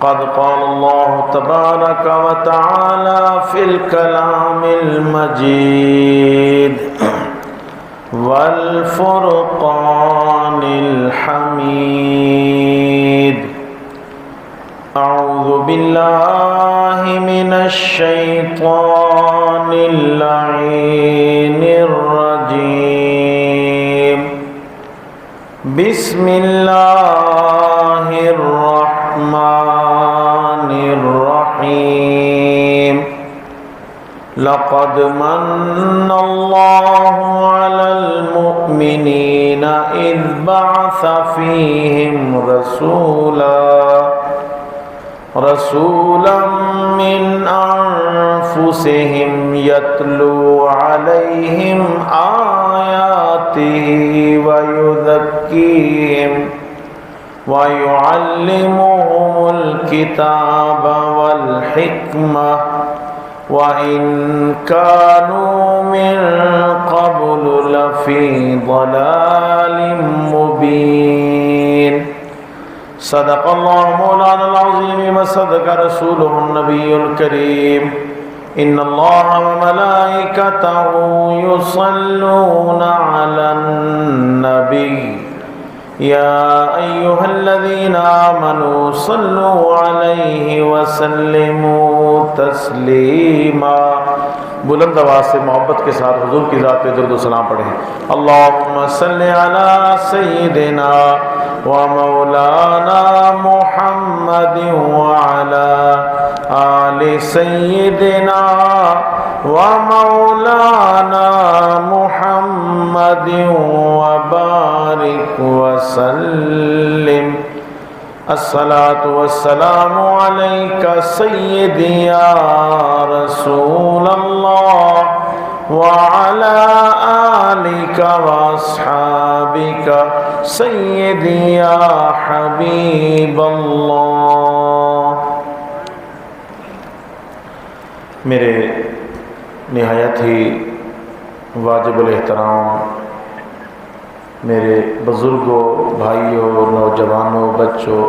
قد قال الله تبارك وتعالى في الكلام المجيد والفرقان الحميد. أعوذ بالله من الشيطان اللعين الرجيم. بسم الله الرحمن الرحيم. لقد من الله على المؤمنين إذ بعث فيهم رسولا من أنفسهم يتلو عليهم آياته ويزكيهم ويعلمهم الكتاب والحكمة وإن كانوا من قبل لفي ضلال مبين. صدق الله مولانا العظيم وصدق رسوله النبي الكريم. إن الله وملائكته يصلون على النبي يا أيها الذين آمنوا صلوا عليه وسلموا تسلیما. بلند آواز سے محبت کے ساتھ حضور کی ذات پہ درود و سلام پڑھیں. اللہم صلی علی سیدنا و مولانا محمد وعلی آل سیدنا و مولانا محمد وبارک وسلم. الصلاة والسلام عليك سيدي يا رسول الله وعلى آلك وأصحابك سيدي يا حبيب الله. میرے نہایت ہی واجب الاحترام میرے بزرگوں، بھائیوں، نوجوانوں، بچوں،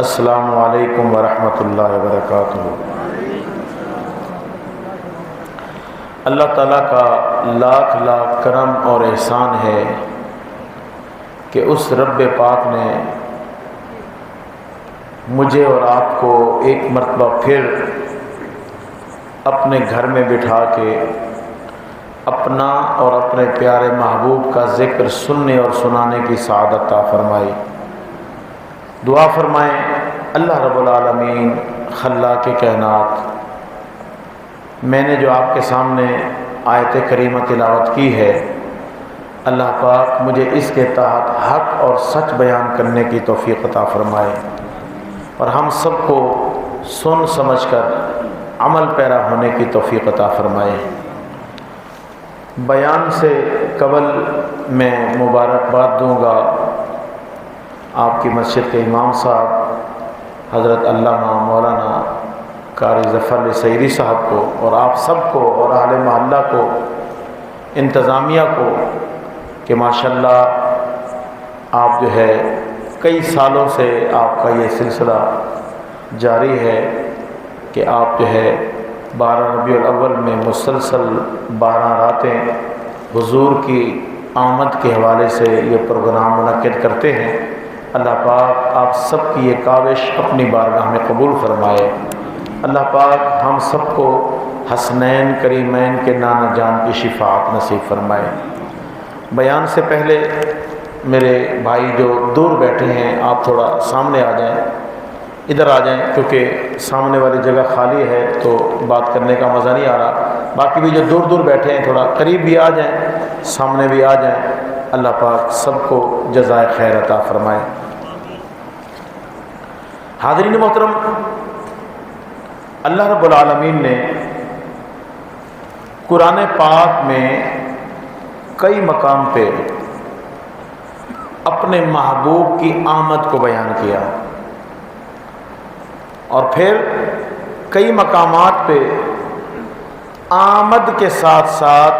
السلام علیکم ورحمۃ اللہ وبرکاتہ. اللہ تعالیٰ کا لاکھ لاکھ کرم اور احسان ہے کہ اس رب پاک نے مجھے اور آپ کو ایک مرتبہ پھر اپنے گھر میں بٹھا کے اپنا اور اپنے پیارے محبوب کا ذکر سننے اور سنانے کی سعادت عطا فرمائی. دعا فرمائیں اللہ رب العالمین خلاق کائنات، میں نے جو آپ کے سامنے آیت کریمہ تلاوت کی ہے، اللہ پاک مجھے اس کے تحت حق اور سچ بیان کرنے کی توفیق عطا فرمائے اور ہم سب کو سن سمجھ کر عمل پیرا ہونے کی توفیق عطا فرمائے. بیان سے قبل میں مبارکباد دوں گا آپ کی مسجد کے امام صاحب حضرت علامہ مولانا قاری ظفر علی سعیدی صاحب کو اور آپ سب کو اور اہل محلہ کو، انتظامیہ کو، کہ ماشاءاللہ آپ جو ہے کئی سالوں سے آپ کا یہ سلسلہ جاری ہے کہ آپ جو ہے 12 ربیع الاول میں مسلسل 12 راتیں حضور کی آمد کے حوالے سے یہ پروگرام منعقد کرتے ہیں. اللہ پاک آپ سب کی یہ کاوش اپنی بارگاہ میں قبول فرمائے. اللہ پاک ہم سب کو حسنین کریمین کے نانا جان کی شفاعت نصیب فرمائے. بیان سے پہلے میرے بھائی جو دور بیٹھے ہیں آپ تھوڑا سامنے آ جائیں، ادھر آ جائیں، کیونکہ سامنے والی جگہ خالی ہے تو بات کرنے کا مزہ نہیں آ رہا. باقی بھی جو دور دور بیٹھے ہیں تھوڑا قریب بھی آ جائیں، سامنے بھی آ جائیں. اللہ پاک سب کو جزائے خیر عطا فرمائے. حاضرین محترم، اللہ رب العالمین نے قرآن پاک میں کئی مقام پہ اپنے محبوب کی آمد کو بیان کیا اور پھر کئی مقامات پہ آمد کے ساتھ ساتھ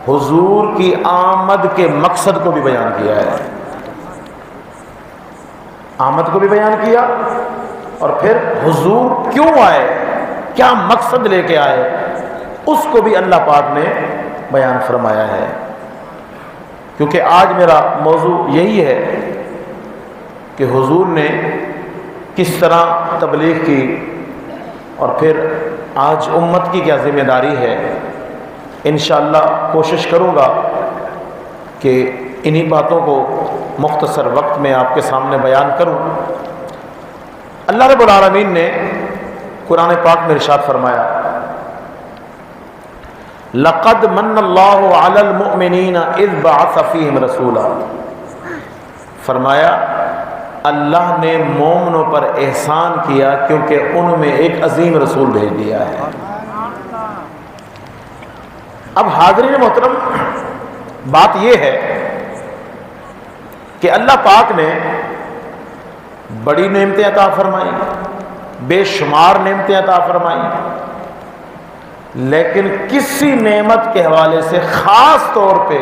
حضور کی آمد کے مقصد کو بھی بیان کیا ہے. آمد کو بھی بیان کیا اور پھر حضور کیوں آئے، کیا مقصد لے کے آئے، اس کو بھی اللہ پاک نے بیان فرمایا ہے۔ کیونکہ آج میرا موضوع یہی ہے کہ حضور نے کس طرح تبلیغ کی، اور پھر آج امت کی کیا ذمہ داری ہے۔ انشاءاللہ کوشش کروں گا کہ انہی باتوں کو مختصر وقت میں آپ کے سامنے بیان کروں۔ اللہ رب العالمین نے قرآن پاک میں ارشاد فرمایا، لقد من اللہ علی المؤمنین اذ بعث فیہم رسولا، فرمایا اللہ نے مومنوں پر احسان کیا کیونکہ ان میں ایک عظیم رسول بھیج دیا ہے۔ اب حاضرین محترم، بات یہ ہے کہ اللہ پاک نے بڑی نعمتیں عطا فرمائیں، بے شمار نعمتیں عطا فرمائیں، لیکن کسی نعمت کے حوالے سے خاص طور پہ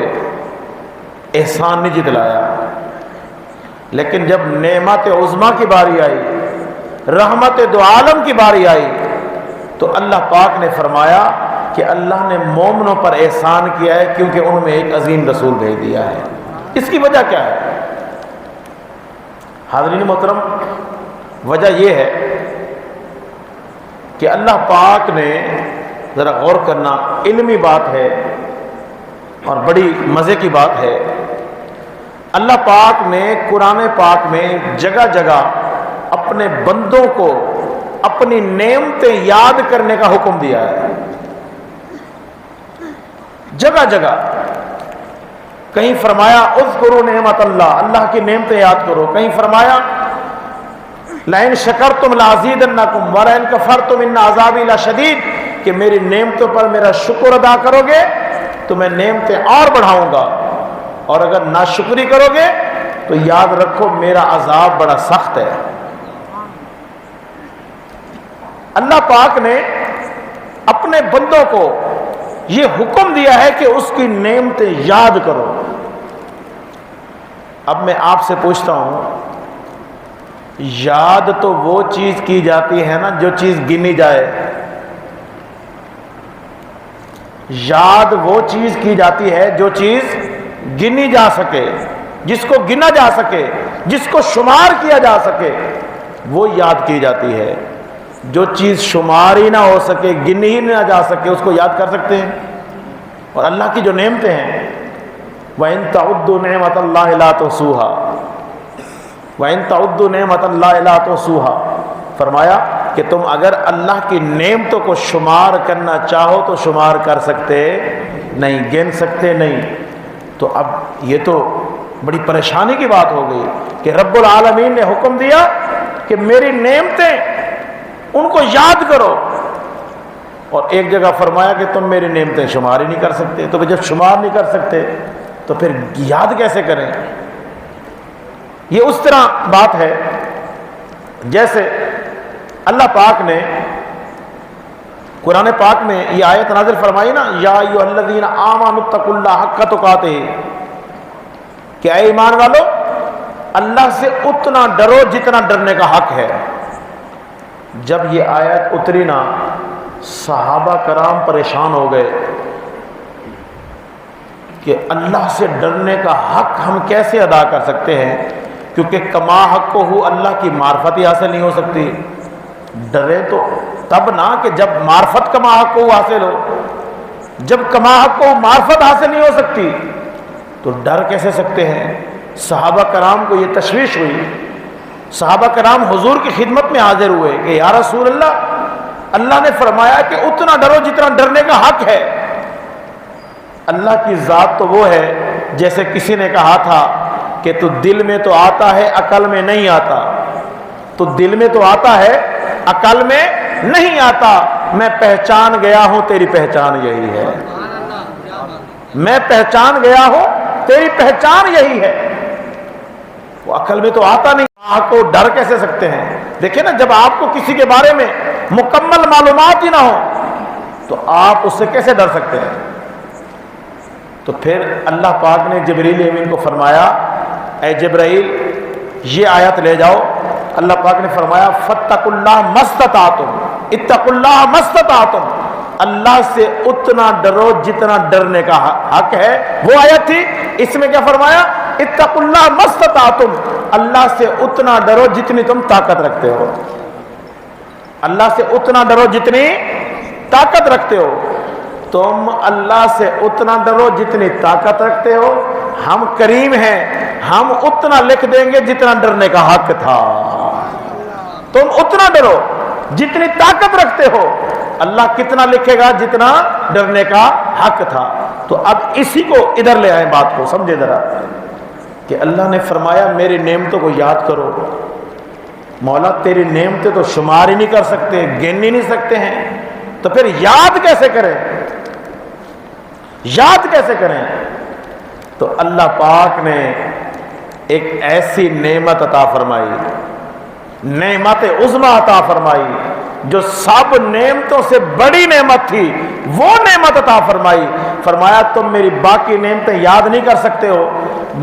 احسان نہیں جتلایا۔ لیکن جب نعمت عظمیٰ کی باری آئی، رحمت دو عالم کی باری آئی، تو اللہ پاک نے فرمایا کہ اللہ نے مومنوں پر احسان کیا ہے کیونکہ ان میں ایک عظیم رسول بھیج دیا ہے۔ اس کی وجہ کیا ہے حاضرین محترم؟ وجہ یہ ہے کہ اللہ پاک نے، ذرا غور کرنا، علمی بات ہے اور بڑی مزے کی بات ہے، اللہ پاک نے قرآن پاک میں جگہ جگہ اپنے بندوں کو اپنی نعمتیں یاد کرنے کا حکم دیا ہے۔ جگہ جگہ کہیں فرمایا اذکروا نعمت اللہ، اللہ کی نعمتیں یاد کرو، کہیں فرمایا لئن شکرتم لازیدنکم ولئن کفرتم ان عذابی لشدید، کہ میری نعمتوں پر میرا شکر ادا کرو گے تو میں نعمتیں اور بڑھاؤں گا، اور اگر ناشکری کرو گے تو یاد رکھو میرا عذاب بڑا سخت ہے۔ اللہ پاک نے اپنے بندوں کو یہ حکم دیا ہے کہ اس کی نعمتیں یاد کرو۔ اب میں آپ سے پوچھتا ہوں، یاد تو وہ چیز کی جاتی ہے نا جو چیز گنی جائے، یاد وہ چیز کی جاتی ہے جو چیز گنی جا سکے، جس کو گنا جا سکے، جس کو شمار کیا جا سکے، وہ یاد کی جاتی ہے۔ جو چیز شمار ہی نہ ہو سکے، گنی ہی نہ جا سکے، اس کو یاد کر سکتے ہیں؟ اور اللہ کی جو نعمتیں ہیں، وَإِن تَعُدُّوا نِعْمَةَ اللَّهِ لَا تُحْصُوهَا، وَإِن تَعُدُّوا نِعْمَةَ اللَّهِ لَا تُحْصُوهَا، فرمایا کہ تم اگر اللہ کی نعمتوں کو شمار کرنا چاہو تو شمار کر سکتے نہیں، گن سکتے نہیں۔ تو اب یہ تو بڑی پریشانی کی بات ہو گئی کہ رب العالمین نے حکم دیا کہ میری نعمتیں ان کو یاد کرو، اور ایک جگہ فرمایا کہ تم میری نعمتیں شمار ہی نہیں کر سکتے۔ تو جب شمار نہیں کر سکتے تو پھر یاد کیسے کریں؟ یہ اس طرح بات ہے جیسے اللہ پاک نے قرآن پاک میں یہ آیت نازل فرمائی نا، یا ایھا الذین آمنوا اتقوا اللہ حق تقاتہ، کہ اے ایمان والو اللہ سے اتنا ڈرو جتنا ڈرنے کا حق ہے۔ جب یہ آیت اتری نا، صحابہ کرام پریشان ہو گئے کہ اللہ سے ڈرنے کا حق ہم کیسے ادا کر سکتے ہیں، کیونکہ کما حق کو ہو اللہ کی معرفت ہی حاصل نہیں ہو سکتی۔ ڈرے تو تب نہ کہ جب معرفت کما حق کو حاصل ہو، جب کما حق کو معرفت حاصل نہیں ہو سکتی تو ڈر کیسے سکتے ہیں؟ صحابہ کرام کو یہ تشویش ہوئی، صحابہ کرام حضور کی خدمت میں حاضر ہوئے کہ یا رسول اللہ، اللہ نے فرمایا کہ اتنا ڈرو جتنا ڈرنے کا حق ہے۔ اللہ کی ذات تو وہ ہے، جیسے کسی نے کہا تھا کہ تو دل میں تو آتا ہے عقل میں نہیں آتا، تو دل میں تو آتا ہے عقل میں نہیں آتا، میں پہچان گیا ہوں تیری پہچان یہی ہے، میں پہچان گیا ہوں تیری پہچان یہی ہے۔ وہ عقل میں تو آتا نہیں، آپ کو ڈر کیسے سکتے ہیں؟ دیکھیں نا، جب آپ کو کسی کے بارے میں مکمل معلومات ہی نہ ہو تو آپ اس سے کیسے ڈر سکتے ہیں؟ تو پھر اللہ پاک نے جبریل امین کو فرمایا، اے جبرائیل یہ آیت لے جاؤ اللہ پاک نے فرمایا فاتقوا اللہ مستطعتم، اتقوا اللہ مستطعتم، اللہ سے اتنا ڈرو جتنا ڈرنے کا حق ہے۔ وہ آیت تھی، اس میں کیا فرمایا؟ اتقوا اللہ مستطعتم، اللہ سے اتنا ڈرو جتنی تم طاقت رکھتے ہو، اللہ سے اتنا ڈرو جتنی طاقت رکھتے ہو۔ تم اللہ سے اتنا ڈرو جتنی طاقت رکھتے ہو، ہم کریم ہیں، ہم اتنا لکھ دیں گے جتنا ڈرنے کا حق تھا۔ تم اتنا ڈرو جتنی طاقت رکھتے ہو، اللہ کتنا لکھے گا؟ جتنا ڈرنے کا حق تھا۔ تو اب اسی کو ادھر لے آئیں، بات کو سمجھے ذرا، کہ اللہ نے فرمایا میری نعمتوں کو یاد کرو۔ مولا تیری نعمتیں تو شمار ہی نہیں کر سکتے، گن ہی نہیں سکتے ہیں، تو پھر یاد کیسے کریں؟ یاد کیسے کریں؟ تو اللہ پاک نے ایک ایسی نعمت عطا فرمائی، نعمت عظمی عطا فرمائی، جو سب نعمتوں سے بڑی نعمت تھی، وہ نعمت عطا فرمائی۔ فرمایا تم میری باقی نعمتیں یاد نہیں کر سکتے ہو،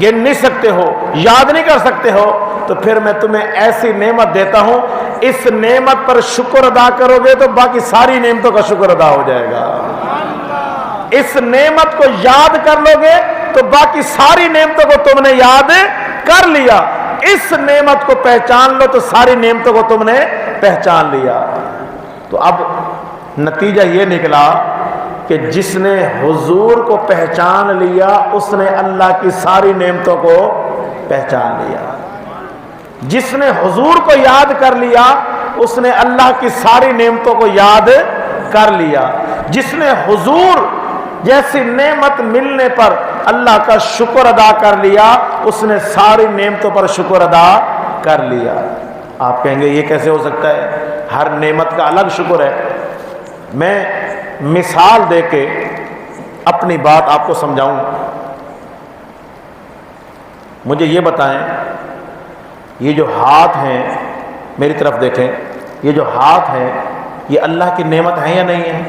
گن نہیں سکتے ہو، یاد نہیں کر سکتے ہو، تو پھر میں تمہیں ایسی نعمت دیتا ہوں، اس نعمت پر شکر ادا کرو گے تو باقی ساری نعمتوں کا شکر ادا ہو جائے گا۔ اس نعمت کو یاد کر لو گے تو باقی ساری نعمتوں کو تم نے یاد کر لیا، اس نعمت کو پہچان لو تو ساری نعمتوں کو تم نے پہچان لیا۔ تو اب نتیجہ یہ نکلا کہ جس نے حضور کو پہچان لیا اس نے اللہ کی ساری نعمتوں کو پہچان لیا، جس نے حضور کو یاد کر لیا اس نے اللہ کی ساری نعمتوں کو یاد کر لیا، جس نے حضور جیسی نعمت ملنے پر اللہ کا شکر ادا کر لیا اس نے ساری نعمتوں پر شکر ادا کر لیا۔ آپ کہیں گے یہ کیسے ہو سکتا ہے؟ ہر نعمت کا الگ شکر ہے۔ میں مثال دے کے اپنی بات آپ کو سمجھاؤں۔ مجھے یہ بتائیں، یہ جو ہاتھ ہیں، میری طرف دیکھیں، یہ جو ہاتھ ہیں یہ اللہ کی نعمت ہیں یا نہیں ہیں؟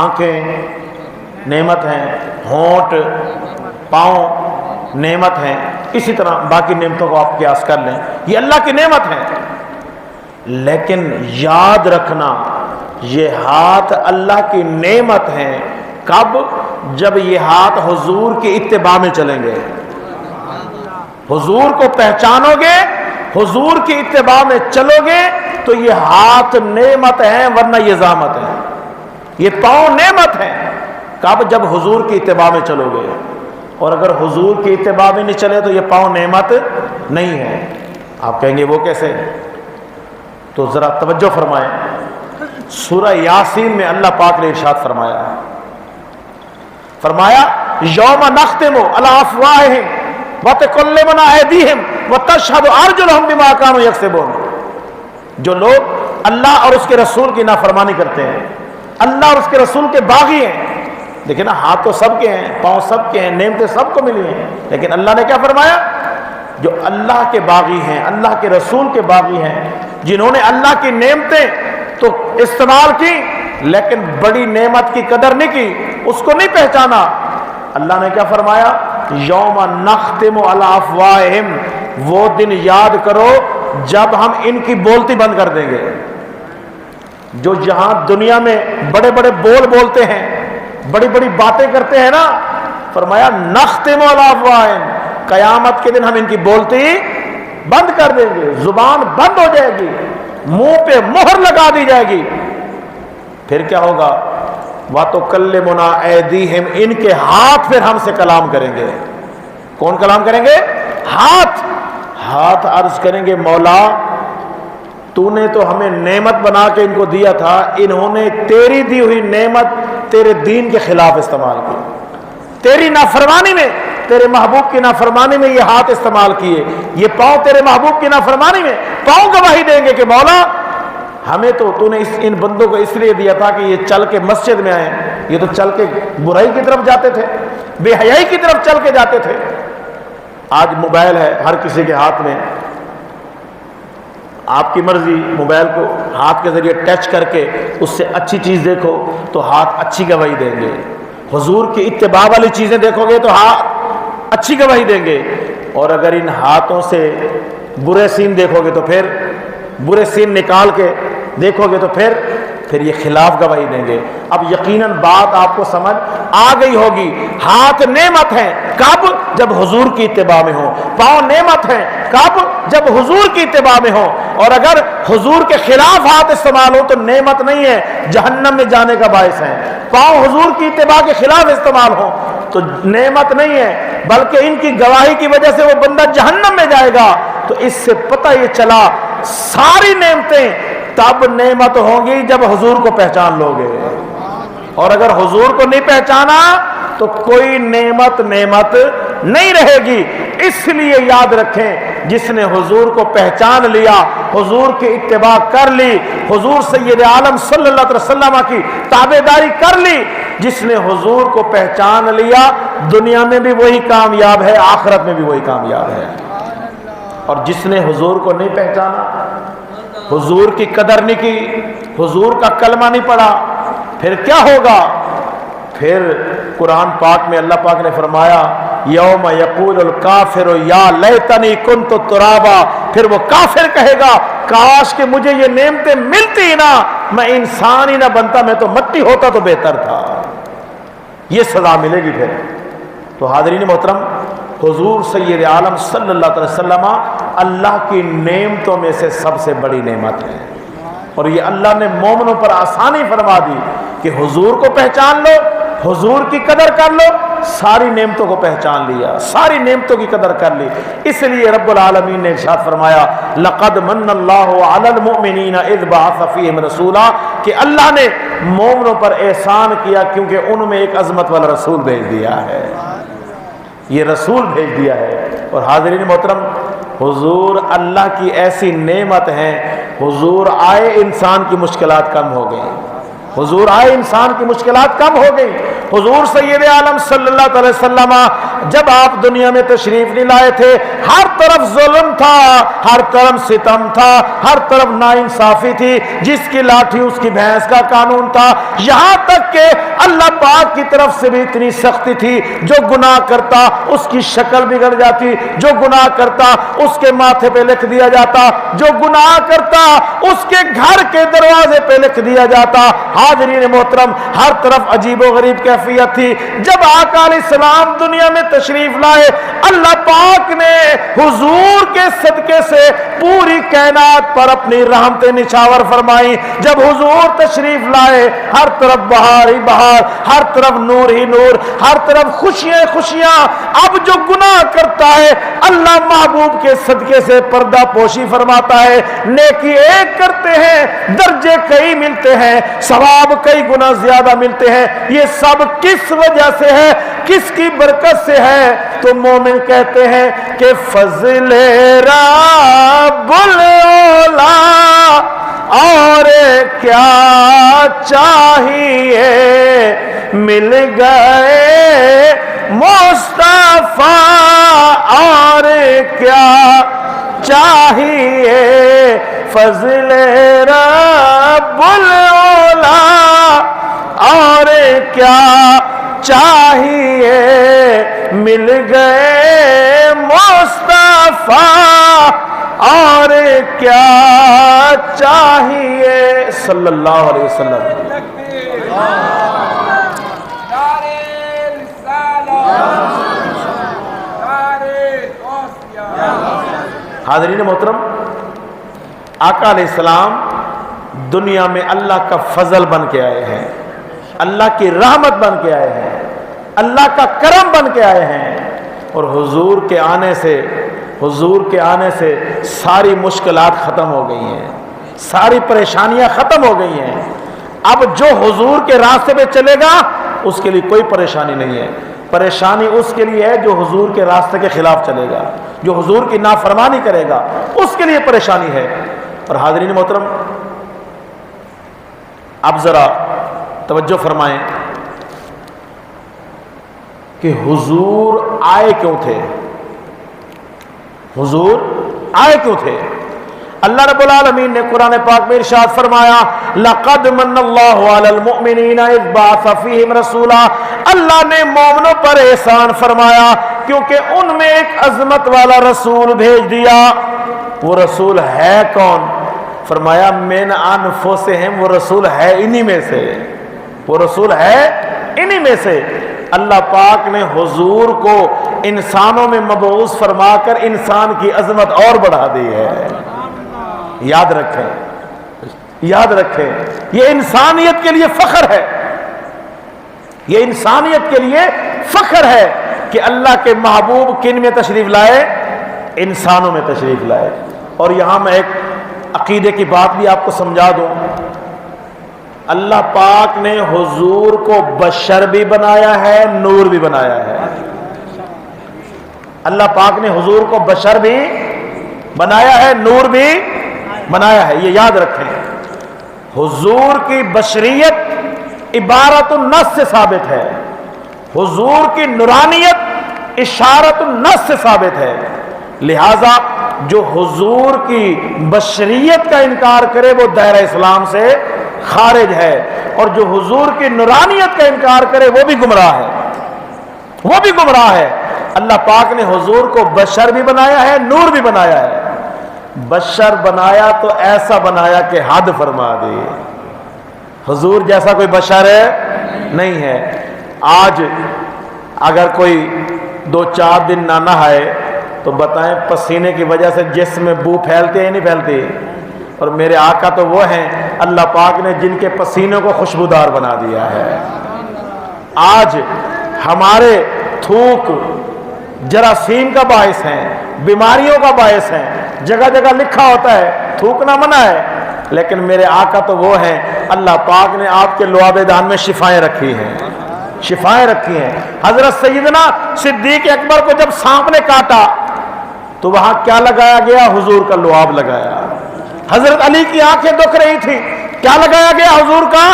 آنکھیں نعمت ہیں، ہونٹ، پاؤں نعمت ہیں، اسی طرح باقی نعمتوں کو آپ قیاس کر لیں، یہ اللہ کی نعمت ہیں۔ لیکن یاد رکھنا یہ ہاتھ اللہ کی نعمت ہیں کب؟ جب یہ ہاتھ حضور کی اتباع میں چلیں گے، حضور کو پہچانو گے، حضور کی اتباع میں چلو گے تو یہ ہاتھ نعمت ہیں، ورنہ یہ زحمت ہے۔ یہ پاؤں نعمت ہیں کب؟ جب حضور کی اتباع میں چلو گے، اور اگر حضور کی اتباع میں نہیں چلے تو یہ پاؤں نعمت نہیں ہے۔ آپ کہیں گے وہ کیسے؟ تو ذرا توجہ فرمائیں، سورہ یاسین میں اللہ پاک نے ارشاد فرمایا یوم نختم علی افواہہم وتکلمنا ایدیہم وتشہد ارجلہم بما کانوا یکسبون۔ جو لوگ اللہ اور اس کے رسول کی نافرمانی کرتے ہیں، اللہ اور اس کے رسول کے باغی ہیں، دیکھیں نا، ہاتھ تو سب کے ہیں، پاؤں سب کے ہیں، نعمتیں سب کو ملی ہیں، لیکن اللہ نے کیا فرمایا؟ جو اللہ کے باغی ہیں، اللہ کے رسول کے باغی ہیں، جنہوں نے اللہ کی نعمتیں تو استعمال کی لیکن بڑی نعمت کی قدر نہیں کی، اس کو نہیں پہچانا، اللہ نے کیا فرمایا؟ یوم نختم علی افواہہم، وہ دن یاد کرو جب ہم ان کی بولتی بند کر دیں گے۔ جو جہاں دنیا میں بڑے بڑے بول بولتے ہیں، بڑی بڑی باتیں کرتے ہیں نا، فرمایا نختم علی افواہہم، قیامت کے دن ہم ان کی بولتی بند کر دیں گے، زبان بند ہو جائے گی، منہ پہ مہر لگا دی جائے گی۔ پھر کیا ہوگا؟ وَتُكَلِّمُنَا أَيْدِيهِمْ، ان کے ہاتھ پھر ہم سے کلام کریں گے۔ کون کلام کریں گے؟ ہاتھ عرض کریں گے مولا تو نے تو ہمیں نعمت بنا کے ان کو دیا تھا، انہوں نے تیری دی ہوئی نعمت تیرے دین کے خلاف استعمال کی، تیری نافرمانی میں، تیرے محبوب کی نافرمانی میں یہ ہاتھ استعمال کیے، یہ پاؤں تیرے محبوب کی نافرمانی میں، پاؤں گواہی دیں گے کہ مولا ہمیں تو نے ان بندوں کو اس لیے دیا تھا کہ یہ چل کے مسجد میں آئیں، یہ تو چل کے برائی کی طرف جاتے تھے، بے حیائی کی طرف چل کے جاتے تھے۔ آج موبائل ہے ہر کسی کے ہاتھ میں، آپ کی مرضی، موبائل کو ہاتھ کے ذریعے ٹچ کر کے اس سے اچھی چیز دیکھو تو ہاتھ اچھی گواہی دیں گے، حضور کی اتباع والی چیزیں دیکھو گے تو ہاتھ اچھی گواہی دیں گے، اور اگر ان ہاتھوں سے برے سین دیکھو گے تو پھر برے سین نکال کے دیکھو گے تو پھر یہ خلاف گواہی دیں گے۔ اب یقیناً بات آپ کو سمجھ آ گئی ہوگی۔ ہاتھ نعمت ہیں، کب؟ جب حضور کی اتباع میں ہو۔ پاؤں نعمت ہیں، کب؟ جب حضور کی اتباع میں ہو۔ اور اگر حضور کے خلاف ہاتھ استعمال ہو تو نعمت نہیں ہے، جہنم میں جانے کا باعث ہے۔ پاؤں حضور کی اتباع کے خلاف استعمال ہو تو نعمت نہیں ہے، بلکہ ان کی گواہی کی وجہ سے وہ بندہ جہنم میں جائے گا۔ تو اس سے پتہ یہ چلا ساری نعمتیں تب نعمت ہوں گی جب حضور کو پہچان لو گے، اور اگر حضور کو نہیں پہچانا تو کوئی نعمت نہیں رہے گی۔ اس لیے یاد رکھیں، جس نے حضور کو پہچان لیا، حضور کی اتباع کر لی، حضور سید عالم صلی اللہ علیہ وسلم کی تابعداری کر لی، جس نے حضور کو پہچان لیا دنیا میں بھی وہی کامیاب ہے، آخرت میں بھی وہی کامیاب ہے۔ اور جس نے حضور کو نہیں پہچانا، حضور کی قدر نہیں کی، حضور کا کلمہ نہیں پڑھا، پھر کیا ہوگا؟ پھر قرآن پاک میں اللہ پاک نے فرمایا یوم یقول الکافر یا لیتنی کنت ترابا، پھر وہ کافر کہے گا کاش کہ مجھے یہ نعمتیں ملتی نہ، میں انسان ہی نہ بنتا، میں تو مٹی ہوتا تو بہتر تھا۔ یہ سزا ملے گی پھر۔ تو حاضرین محترم، حضور سید عالم صلی اللہ علیہ وسلم اللہ کی نعمتوں میں سے سب سے بڑی نعمت ہے، اور یہ اللہ نے مومنوں پر آسانی فرما دی کہ حضور کو پہچان لو، حضور کی قدر کر لو، ساری نعمتوں کو پہچان لیا، ساری نعمتوں کی قدر کر لی۔ اس لیے رب العالمین نے ارشاد فرمایا لقد من اللہ علی المؤمنین اذ بعث فیہم رسولا، کہ اللہ نے مومنوں پر احسان کیا کیونکہ ان میں ایک عظمت والا رسول بھیج دیا ہے، یہ رسول بھیج دیا ہے۔ اور حاضرین محترم، حضور اللہ کی ایسی نعمت ہیں، حضور آئے انسان کی مشکلات کم ہو گئی، حضور آئے انسان کی مشکلات کم ہو گئی۔ حضور سید عالم صلی اللہ علیہ وسلم جب آپ دنیا میں تشریف نہیں لائے تھے، ہر طرف ظلم تھا، ہر طرف ستم تھا، ہر طرف ناانصافی تھی، جس کی لاٹھی اس کی بھینس کا قانون تھا، یہاں تک کہ اللہ پاک کی طرف سے بھی اتنی سختی تھی، جو گناہ کرتا اس کی شکل بگڑ جاتی، جو گناہ کرتا اس کے ماتھے پہ لکھ دیا جاتا، جو گناہ کرتا اس کے گھر کے دروازے پہ لکھ دیا جاتا۔ حاضرین محترم، ہر طرف عجیب و غریب کیفیت تھی۔ جب آقا علیہ السلام دنیا میں تشریف لائے، اللہ پاک نے حضور کے صدقے سے پوری کائنات پر اپنی رحمتیں نچھاور فرمائی۔ جب حضور تشریف لائے، ہر طرف بہار ہی بہار، ہر طرف نور ہی نور، ہر طرف خوشیاں خوشیاں۔ اب جو گناہ کرتا ہے اللہ محبوب کے صدقے سے پردہ پوشی فرماتا ہے، نیکی ایک کرتے ہیں درجے کئی ملتے ہیں، ثواب کئی گنا زیادہ ملتے ہیں۔ یہ سب کس وجہ سے ہے، کس کی برکت سے ہے؟ تو مومن کہتے ہیں کہ فضل رب العلا، اور کیا چاہیے مل گئے مصطفیٰ، اور کیا چاہیے فضل رب العلا، اور کیا چاہیے مل گئے مصطفیٰ، اور کیا چاہیے صلی اللہ علیہ وسلم۔ حاضرین محترم، آقا علیہ السلام دنیا میں اللہ کا فضل بن کے آئے ہیں، اللہ کی رحمت بن کے آئے ہیں، اللہ کا کرم بن کے آئے ہیں، اور حضور کے آنے سے ساری مشکلات ختم ہو گئی ہیں، ساری پریشانیاں ختم ہو گئی ہیں۔ اب جو حضور کے راستے پہ چلے گا اس کے لیے کوئی پریشانی نہیں ہے۔ پریشانی اس کے لیے ہے جو حضور کے راستے کے خلاف چلے گا، جو حضور کی نافرمانی کرے گا، اس کے لیے پریشانی ہے۔ اور حاضرین محترم، اب ذرا توجہ فرمائیں کہ حضور آئے کیوں تھے؟ حضور آئے کیوں تھے؟ اللہ رب العالمین نے قرآن پاک میں ارشاد فرمایا لقد من اللہ علی المؤمنین اذ بعث فیہم رسولا، اللہ نے مومنوں پر احسان فرمایا کیونکہ ان میں ایک عظمت والا رسول بھیج دیا۔ وہ رسول ہے کون؟ فرمایا من انفسہم، وہ رسول ہے انہی میں سے، وہ رسول ہے انہی میں سے۔ اللہ پاک نے حضور کو انسانوں میں مبعوث فرما کر انسان کی عظمت اور بڑھا دی ہے۔ یاد رکھیں، یاد رکھیں، یہ انسانیت کے لیے فخر ہے، یہ انسانیت کے لیے فخر ہے کہ اللہ کے محبوب کن میں تشریف لائے؟ انسانوں میں تشریف لائے۔ اور یہاں میں ایک عقیدے کی بات بھی آپ کو سمجھا دوں، اللہ پاک نے حضور کو بشر بھی بنایا ہے، نور بھی بنایا ہے۔ اللہ پاک نے حضور کو بشر بھی بنایا ہے، نور بھی بنایا ہے۔ یہ یاد رکھیں، حضور کی بشریت عبارت النص سے ثابت ہے، حضور کی نورانیت اشارت النص سے ثابت ہے۔ لہذا جو حضور کی بشریت کا انکار کرے وہ دائرہ اسلام سے خارج ہے، اور جو حضور کی نورانیت کا انکار کرے وہ بھی گمراہ ہے، وہ بھی گمراہ ہے۔ اللہ پاک نے حضور کو بشر بھی بنایا ہے، نور بھی بنایا ہے۔ بشر بنایا تو ایسا بنایا کہ حد فرما دی، حضور جیسا کوئی بشر نہیں ہے۔ آج اگر کوئی 2-4 دن نہ نہائے تو بتائیں پسینے کی وجہ سے جسم میں بو پھیلتے ہیں نہیں پھیلتے؟ اور میرے آقا تو وہ ہیں اللہ پاک نے جن کے پسینے کو خوشبودار بنا دیا ہے۔ آج ہمارے تھوک جراثیم کا باعث ہیں، بیماریوں کا باعث ہیں، جگہ جگہ لکھا ہوتا ہے تھوکنا منع ہے، لیکن میرے آقا تو وہ ہیں اللہ پاک نے آپ کے لعاب دہن میں شفائیں رکھی ہیں، شفائیں رکھی ہیں۔ حضرت سیدنا صدیق اکبر کو جب سانپ نے کاٹا تو وہاں کیا لگایا گیا؟ حضور کا لعاب لگایا۔ حضرت علی کی آنکھیں دکھ رہی تھی، کیا لگایا گیا؟ حضور کا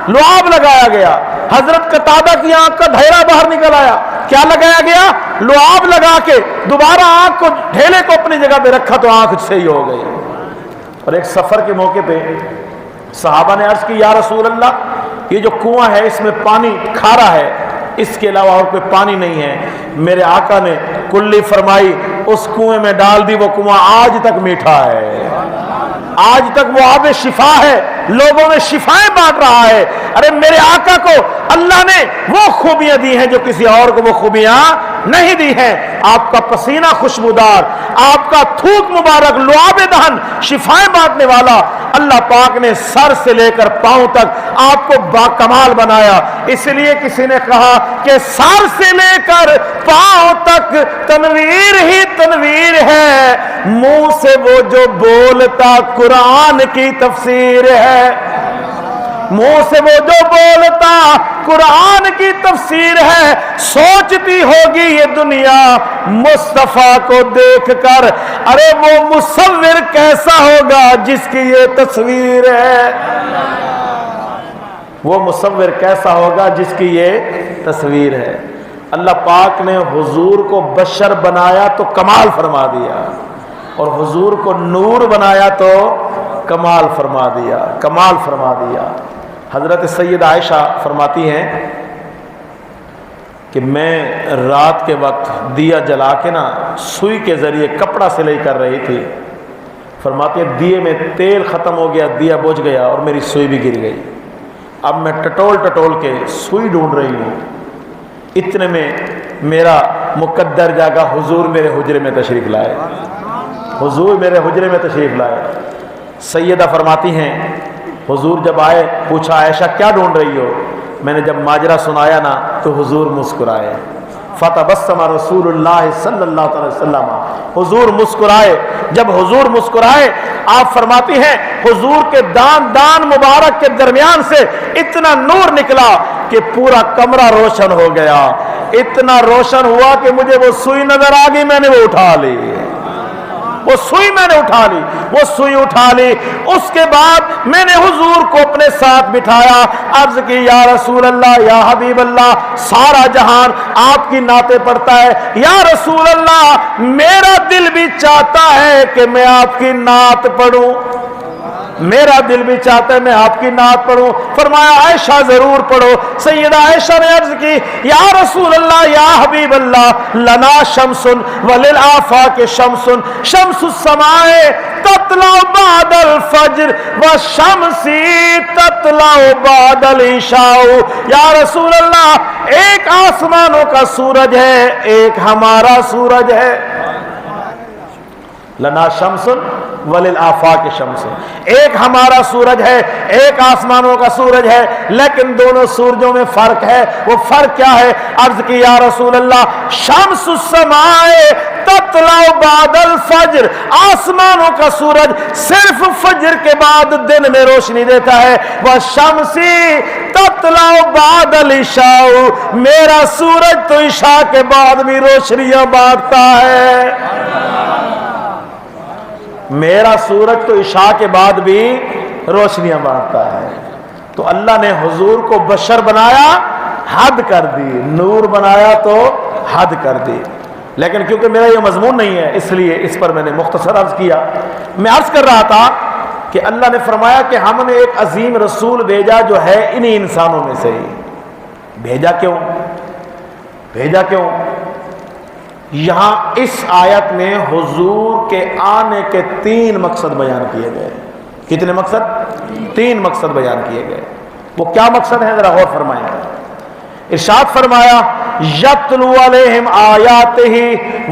لعاب لگایا گیا۔ حضرت قتادہ کی آنکھ کا دھیرا باہر نکل آیا، کیا لگایا گیا؟ لعاب لگا کے دوبارہ آنکھ کو ڈھیلے کو اپنی جگہ پہ رکھا تو آنکھ صحیح ہو گئی۔ اور ایک سفر کے موقع پہ صحابہ نے عرض کی یا رسول اللہ، یہ جو کنواں ہے اس میں پانی کھارا ہے، اس کے علاوہ اور کوئی پانی نہیں ہے۔ میرے آقا نے کلی فرمائی اس کنویں میں ڈال دی، وہ کنواں آج تک میٹھا ہے، آج تک وہ آب شفا ہے، لوگوں میں شفائیں بانٹ رہا ہے۔ ارے میرے آقا کو اللہ نے وہ خوبیاں دی ہیں جو کسی اور کو وہ خوبیاں نہیں دی ہیں۔ آپ کا پسینہ خوشبودار، آپ کا تھوک مبارک، لعاب دہن شفائیں بانٹنے والا، اللہ پاک نے سر سے لے کر پاؤں تک آپ کو باکمال بنایا۔ اس لیے کسی نے کہا کہ سر سے لے کر پاؤں تک تنویر ہی تنویر ہے، منہ سے وہ جو بولتا قرآن کی تفسیر ہے، منہ سے وہ جو بولتا قرآن کی تفسیر ہے۔ سوچتی ہوگی یہ دنیا مصطفیٰ کو دیکھ کر، ارے وہ مصور کیسا ہوگا جس کی یہ تصویر ہے، وہ مصور کیسا ہوگا جس کی یہ تصویر ہے۔ اللہ پاک نے حضور کو بشر بنایا تو کمال فرما دیا، اور حضور کو نور بنایا تو کمال فرما دیا، کمال فرما دیا۔ حضرت سید عائشہ فرماتی ہیں کہ میں رات کے وقت دیا جلا کے نا سوئی کے ذریعے کپڑا سلائی کر رہی تھی، فرماتی ہے دیے میں تیل ختم ہو گیا، دیا بجھ گیا اور میری سوئی بھی گر گئی۔ اب میں ٹٹول ٹٹول کے سوئی ڈھونڈ رہی ہوں، اتنے میں میرا مقدر جاگا، حضور میرے حجرے میں تشریف لائے، حضور میرے حجرے میں تشریف لائے۔ سیدہ فرماتی ہیں حضور جب آئے پوچھا عائشہ کیا ڈھونڈ رہی ہو؟ میں نے جب ماجرا سنایا نا تو حضور مسکرائے، فتبسم رسول اللہ صلی اللہ علیہ وسلم، حضور مسکرائے۔ جب حضور مسکرائے آپ فرماتی ہیں حضور کے دان مبارک کے درمیان سے اتنا نور نکلا کہ پورا کمرہ روشن ہو گیا، اتنا روشن ہوا کہ مجھے وہ سوئی نظر آ گئی، میں نے وہ اٹھا لی، وہ سوئی میں نے اٹھا لی، وہ سوئی اٹھا لی۔ اس کے بعد میں نے حضور کو اپنے ساتھ بٹھایا، عرض کی یا رسول اللہ یا حبیب اللہ، سارا جہان آپ کی نعتیں پڑھتا ہے، یا رسول اللہ میرا دل بھی چاہتا ہے کہ میں آپ کی نعت پڑھوں، میرا دل بھی چاہتا ہے میں آپ کی نعت پڑھوں۔ فرمایا عائشہ ضرور پڑھو۔ سیدہ عائشہ نے عرض کی یا رسول اللہ یا حبیب اللہ، لنا شمس وللآفاق شمس، شمس السماء تطلع بعد الفجر والشمس تطلع بعد العشاء۔ یا رسول اللہ ایک آسمانوں کا سورج ہے، ایک ہمارا سورج ہے، لنا شمس وللآفاق شمس، ایک ہمارا سورج ہے، ایک آسمانوں کا سورج ہے، لیکن دونوں سورجوں میں فرق ہے۔ وہ فرق کیا ہے؟ عرض کی یا رسول اللہ شمس السماء تطلع بعد الفجر، آسمانوں کا سورج صرف فجر کے بعد دن میں روشنی دیتا ہے، والشمس تطلع بعد العشاء، میرا سورج تو عشاء کے بعد بھی روشنیاں بانٹتا ہے، میرا سورج تو عشاء کے بعد بھی روشنیاں بانٹتا ہے۔ تو اللہ نے حضور کو بشر بنایا، حد کر دی، نور بنایا تو حد کر دی۔ لیکن کیونکہ میرا یہ مضمون نہیں ہے اس لیے اس پر میں نے مختصر عرض کیا۔ میں عرض کر رہا تھا کہ اللہ نے فرمایا کہ ہم نے ایک عظیم رسول بھیجا جو ہے انہی انسانوں میں سے ہی۔ بھیجا کیوں؟ بھیجا کیوں؟ یہاں اس آیت میں حضور کے آنے کے 3 مقصد بیان کیے گئے۔ کتنے مقصد؟ 3 مقصد بیان کیے گئے۔ وہ کیا مقصد ہیں ذرا غور فرمائیں۔ ارشاد فرمایا یتلو علیہم آیاتہ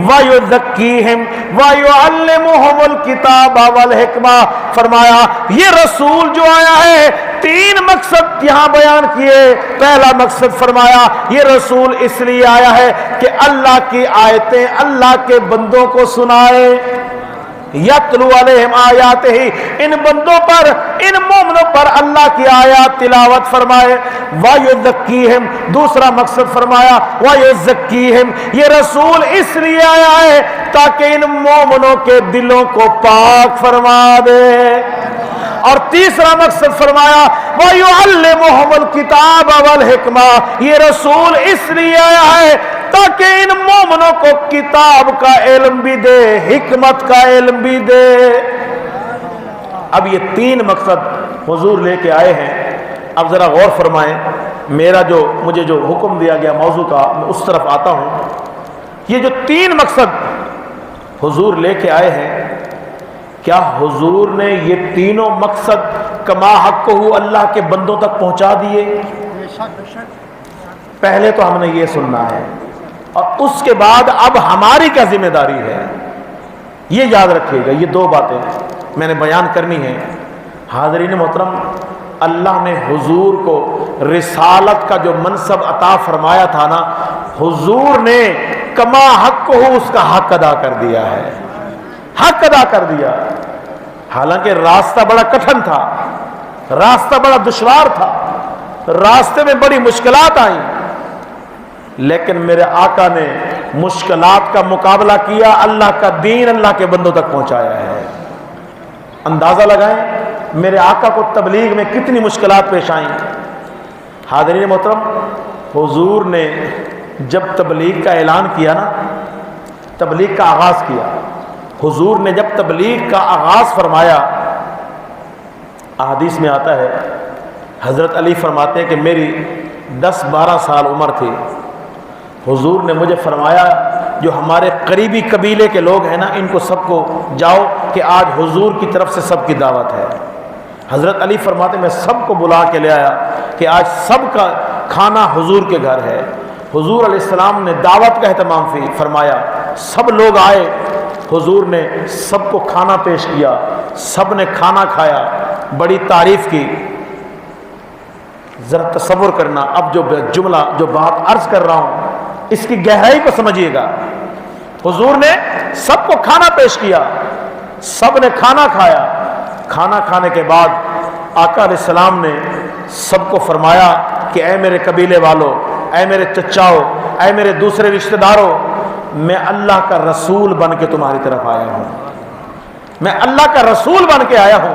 ویزکیہم ویعلمہم الکتاب والحکمہ، فرمایا یہ رسول جو آیا ہے 3 مقصد یہاں بیان کیے۔ پہلا مقصد فرمایا یہ رسول اس لیے آیا ہے کہ اللہ کی آیتیں اللہ کے بندوں کو سنائے، یتلو علیہم آیاتہ، ان بندوں پر، ان مومنوں پر اللہ کی آیات تلاوت فرمائے، وَيُزَكِّيهِمْ، دوسرا مقصد فرمایا وَيُزَكِّيهِمْ، یہ رسول اس لیے آیا ہے تاکہ ان مومنوں کے دلوں کو پاک فرما دے، اور تیسرا مقصد فرمایا وَيُعَلِّمُهُمُ الْكِتَابَ وَالْحِكْمَةَ، یہ رسول اس لیے آیا ہے تاکہ ان مومنوں کو کتاب کا علم بھی دے، حکمت کا علم بھی دے۔ اب یہ 3 مقصد حضور لے کے آئے ہیں۔ اب ذرا غور فرمائیں، مجھے جو حکم دیا گیا موضوع کا میں اس طرف آتا ہوں۔ یہ جو 3 مقصد حضور لے کے آئے ہیں، کیا حضور نے یہ تینوں مقصد کما حق ہو اللہ کے بندوں تک پہنچا دیے؟ پہلے تو ہم نے یہ سننا ہے، اور اس کے بعد اب ہماری کیا ذمہ داری ہے، یہ یاد رکھیے گا۔ یہ 2 باتیں میں نے بیان کرنی ہیں۔ حاضرین محترم، اللہ نے حضور کو رسالت کا جو منصب عطا فرمایا تھا نا، حضور نے کما حق ہو اس کا حق ادا کر دیا ہے، حق ادا کر دیا۔ حالانکہ راستہ بڑا کٹھن تھا، راستہ بڑا دشوار تھا، راستے میں بڑی مشکلات آئیں، لیکن میرے آقا نے مشکلات کا مقابلہ کیا، اللہ کا دین اللہ کے بندوں تک پہنچایا ہے۔ اندازہ لگائیں میرے آقا کو تبلیغ میں کتنی مشکلات پیش آئیں۔ حاضرین محترم، حضور نے جب تبلیغ کا اعلان کیا نا، تبلیغ کا آغاز کیا، حضور نے جب تبلیغ کا آغاز فرمایا، احادیث میں آتا ہے حضرت علی فرماتے ہیں کہ میری 10-12 سال عمر تھی، حضور نے مجھے فرمایا جو ہمارے قریبی قبیلے کے لوگ ہیں نا، ان کو سب کو جاؤ کہ آج حضور کی طرف سے سب کی دعوت ہے۔ حضرت علی فرماتے ہیں میں سب کو بلا کے لے آیا کہ آج سب کا کھانا حضور کے گھر ہے۔ حضور علیہ السلام نے دعوت کا اہتمام فرمایا، سب لوگ آئے، حضور نے سب کو کھانا پیش کیا، سب نے کھانا کھایا، بڑی تعریف کی۔ ذرا تصور کرنا، اب جو جملہ جو بات عرض کر رہا ہوں اس کی گہرائی کو سمجھیے گا۔ حضور نے سب کو کھانا پیش کیا، سب نے کھانا کھایا، کھانا کھانے کے بعد آقا علیہ السلام نے سب کو فرمایا کہ اے میرے قبیلے والوں، اے میرے چچاؤ، اے میرے دوسرے رشتہ داروں، میں اللہ کا رسول بن کے تمہاری طرف آیا ہوں، میں اللہ کا رسول بن کے آیا ہوں۔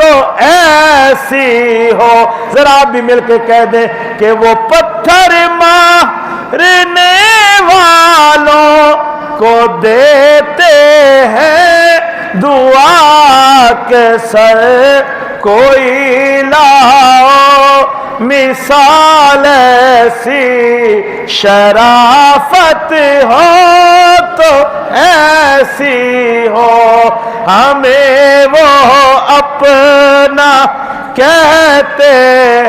تو ایسی ہو. ذرا آپ بھی مل کے کہہ دیں کہ وہ پتھر مارنے والوں کو دیتے ہیں دعا کے سر کوئی لاؤ. مثال ایسی شرافت ہو تو ایسی ہو. ہمیں وہ اپنا کہتے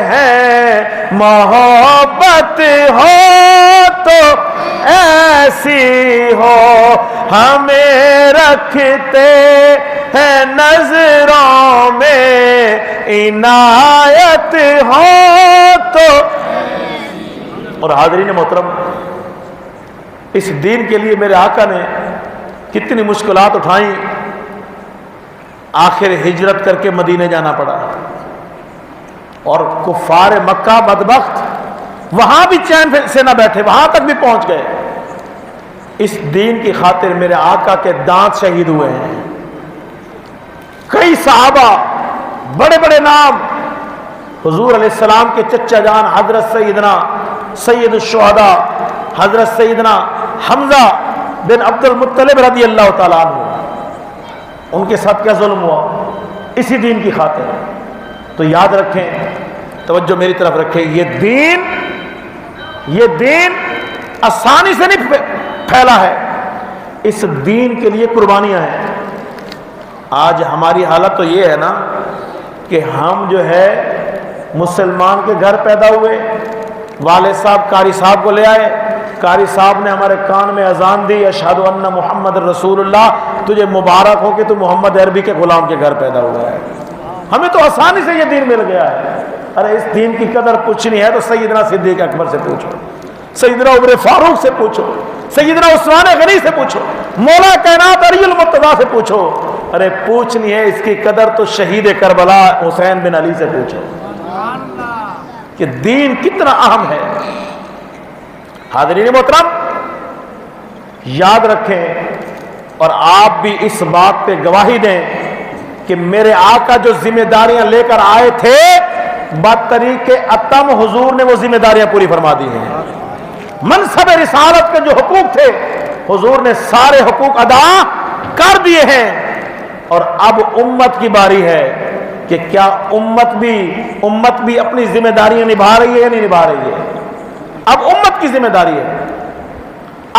ہیں محبت ہو تو ایسی ہو. ہمیں رکھتے ہیں نظروں میں عنایت ہو تو. اور حاضرین محترم، اس دین کے لیے میرے آقا نے کتنی مشکلات اٹھائیں. آخر ہجرت کر کے مدینے جانا پڑا اور کفار مکہ بدبخت وہاں بھی چین سے نہ بیٹھے، وہاں تک بھی پہنچ گئے. اس دین کی خاطر میرے آقا کے دانت شہید ہوئے ہیں. کئی صحابہ بڑے بڑے نام، حضور علیہ السلام کے چچا جان حضرت سیدنا سید الشہداء حضرت سیدنا حمزہ بن عبد المطلب رضی اللہ تعالیٰ عنہ، ان کے ساتھ کیا ظلم ہوا اسی دین کی خاطر. تو یاد رکھیں، توجہ میری طرف رکھیں، یہ دین آسانی سے نہیں پھیلا ہے. اس دین کے لیے قربانیاں ہیں. آج ہماری حالت تو یہ ہے نا کہ ہم جو ہے مسلمان کے گھر پیدا ہوئے، والد صاحب قاری صاحب کو لے آئے، قاری صاحب نے ہمارے کان میں اذان دی اشہد ان محمد رسول اللہ، تجھے مبارک ہو کہ تو محمد عربی کے غلام کے گھر پیدا ہوا ہے. ہمیں تو آسانی سے یہ دین مل گیا ہے. ارے اس دین کی قدر پوچھنی ہے تو سیدنا صدیق اکبر سے پوچھو، سیدنا عمر فاروق سے پوچھو، سیدنا عثمان غنی سے پوچھو، مولا کائنات علی المرتضیٰ سے پوچھو. ارے پوچھنی ہے اس کی قدر تو شہید کربلا حسین بن علی سے پوچھو کہ دین کتنا اہم ہے. حاضرین محترم، یاد رکھیں اور آپ بھی اس بات پہ گواہی دیں کہ میرے آقا جو ذمہ داریاں لے کر آئے تھے بطریق اتم حضور نے وہ ذمہ داریاں پوری فرما دی ہیں. منصب رسالت کے جو حقوق تھے حضور نے سارے حقوق ادا کر دیے ہیں. اور اب امت کی باری ہے کہ کیا امت بھی اپنی ذمہ داریاں نبھا رہی ہے یا نہیں نبھا رہی ہے. اب امت کی ذمہ داری ہے،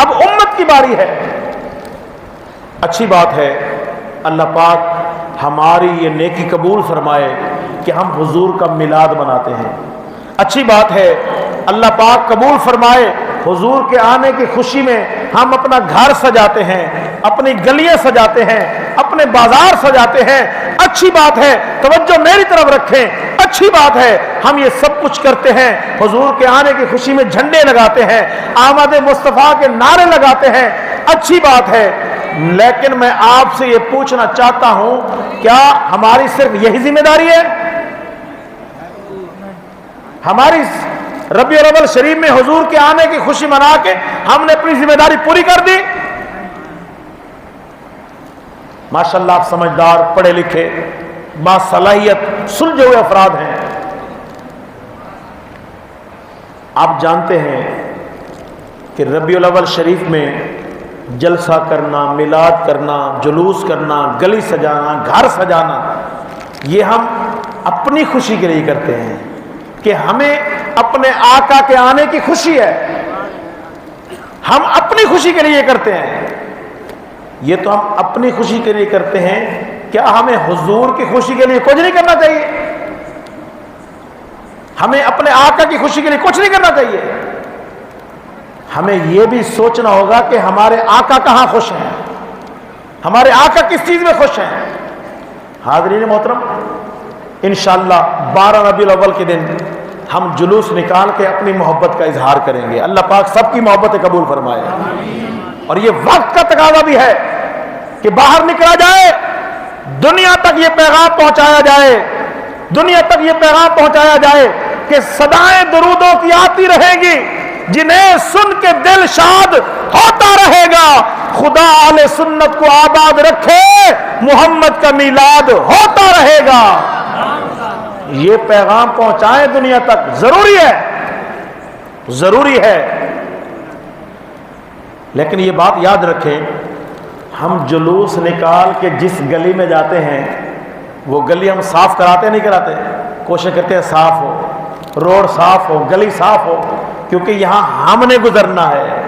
اب امت کی باری ہے. اچھی بات ہے، اللہ پاک ہماری یہ نیکی قبول فرمائے کہ ہم حضور کا میلاد مناتے ہیں. اچھی بات ہے، اللہ پاک قبول فرمائے حضور کے آنے کی خوشی میں ہم اپنا گھر سجاتے ہیں، اپنی گلیاں سجاتے ہیں، اپنے بازار سجاتے ہیں. اچھی بات ہے، توجہ میری طرف رکھیں، اچھی بات ہے ہم یہ سب کچھ کرتے ہیں. حضور کے آنے کی خوشی میں جھنڈے لگاتے ہیں، آمد مصطفیٰ کے نعرے لگاتے ہیں. اچھی بات ہے، لیکن میں آپ سے یہ پوچھنا چاہتا ہوں کیا ہماری صرف یہی ذمہ داری ہے؟ ہماری ربیع الاول شریف میں حضور کے آنے کی خوشی منا کے ہم نے اپنی ذمہ داری پوری کر دی؟ ماشاءاللہ آپ سمجھدار، پڑھے لکھے، باصلاحیت، سلجھے ہوئے افراد ہیں. آپ جانتے ہیں کہ ربیع الاول شریف میں جلسہ کرنا، میلاد کرنا، جلوس کرنا، گلی سجانا، گھر سجانا، یہ ہم اپنی خوشی کے لیے کرتے ہیں کہ ہمیں اپنے آقا کے آنے کی خوشی ہے. ہم اپنی خوشی کے لیے کرتے ہیں. یہ تو ہم اپنی خوشی کے لیے کرتے ہیں، کیا ہمیں حضور کی خوشی کے لیے کچھ نہیں کرنا چاہیے؟ ہمیں اپنے آقا کی خوشی کے لیے کچھ نہیں کرنا چاہیے؟ ہمیں یہ بھی سوچنا ہوگا کہ ہمارے آقا کہاں خوش ہیں، ہمارے آقا کس چیز میں خوش ہیں. حاضرین محترم، انشاءاللہ 12 ربیع الاول کے دن ہم جلوس نکال کے اپنی محبت کا اظہار کریں گے. اللہ پاک سب کی محبت قبول فرمائے. اور یہ وقت کا تقاضا بھی ہے کہ باہر نکلا جائے، دنیا تک یہ پیغام پہنچایا جائے، دنیا تک یہ پیغام پہنچایا جائے کہ صدائیں درودوں کی آتی رہے گی، جنہیں سن کے دل شاد ہوتا رہے گا. خدا اہل سنت کو آباد رکھے، محمد کا میلاد ہوتا رہے گا. یہ پیغام پہنچائیں دنیا تک، ضروری ہے، ضروری ہے۔ لیکن یہ بات یاد رکھیں، ہم جلوس نکال کے جس گلی میں جاتے ہیں وہ گلی ہم صاف کراتے نہیں کراتے؟ کوشش کرتے ہیں صاف ہو، روڈ صاف ہو، گلی صاف ہو، کیونکہ یہاں ہم نے گزرنا ہے،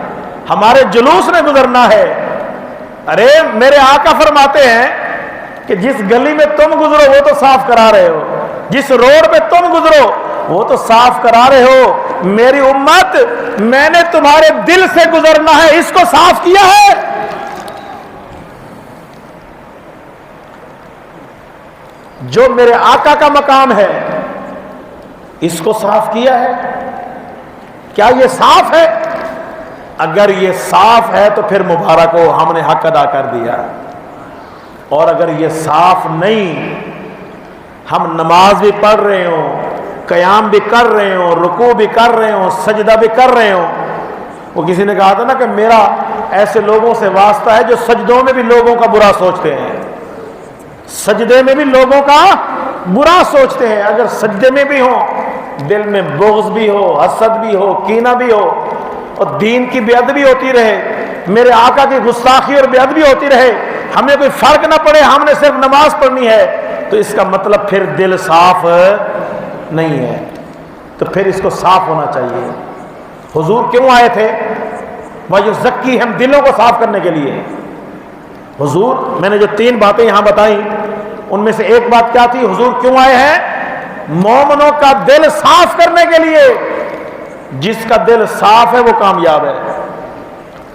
ہمارے جلوس نے گزرنا ہے۔ ارے میرے آقا فرماتے ہیں کہ جس گلی میں تم گزرو وہ تو صاف کرا رہے ہو، جس روڈ پہ تم گزرو وہ تو صاف کرا رہے ہو۔ میری امت، میں نے تمہارے دل سے گزرنا ہے، اس کو صاف کیا ہے۔ جو میرے آقا کا مقام ہے اس کو صاف کیا ہے۔ کیا یہ صاف ہے؟ اگر یہ صاف ہے تو پھر مبارک ہو، ہم نے حق ادا کر دیا۔ اور اگر یہ صاف نہیں، ہم نماز بھی پڑھ رہے ہوں، قیام بھی کر رہے ہوں، رکوع بھی کر رہے ہوں، سجدہ بھی کر رہے ہوں۔ وہ کسی نے کہا تھا نا کہ میرا ایسے لوگوں سے واسطہ ہے جو سجدوں میں بھی لوگوں کا برا سوچتے ہیں، سجدے میں بھی لوگوں کا برا سوچتے ہیں۔ اگر سجدے میں بھی ہوں، دل میں بغض بھی ہو، حسد بھی ہو، کینہ بھی ہو، اور دین کی بے ادبی ہوتی رہے، میرے آقا کی گستاخی اور بے ادبی ہوتی رہے، ہمیں کوئی فرق نہ پڑے، ہم نے صرف نماز پڑھنی ہے، تو اس کا مطلب پھر دل صاف نہیں ہے، تو پھر اس کو صاف ہونا چاہیے۔ حضور کیوں آئے تھے؟ وَيُزَكِّيهِمْ، ہم دلوں کو صاف کرنے کے لیے۔ حضور، میں نے جو 3 باتیں یہاں بتائیں ان میں سے ایک بات کیا تھی؟ حضور کیوں آئے ہیں؟ مومنوں کا دل صاف کرنے کے لیے۔ جس کا دل صاف ہے وہ کامیاب ہے۔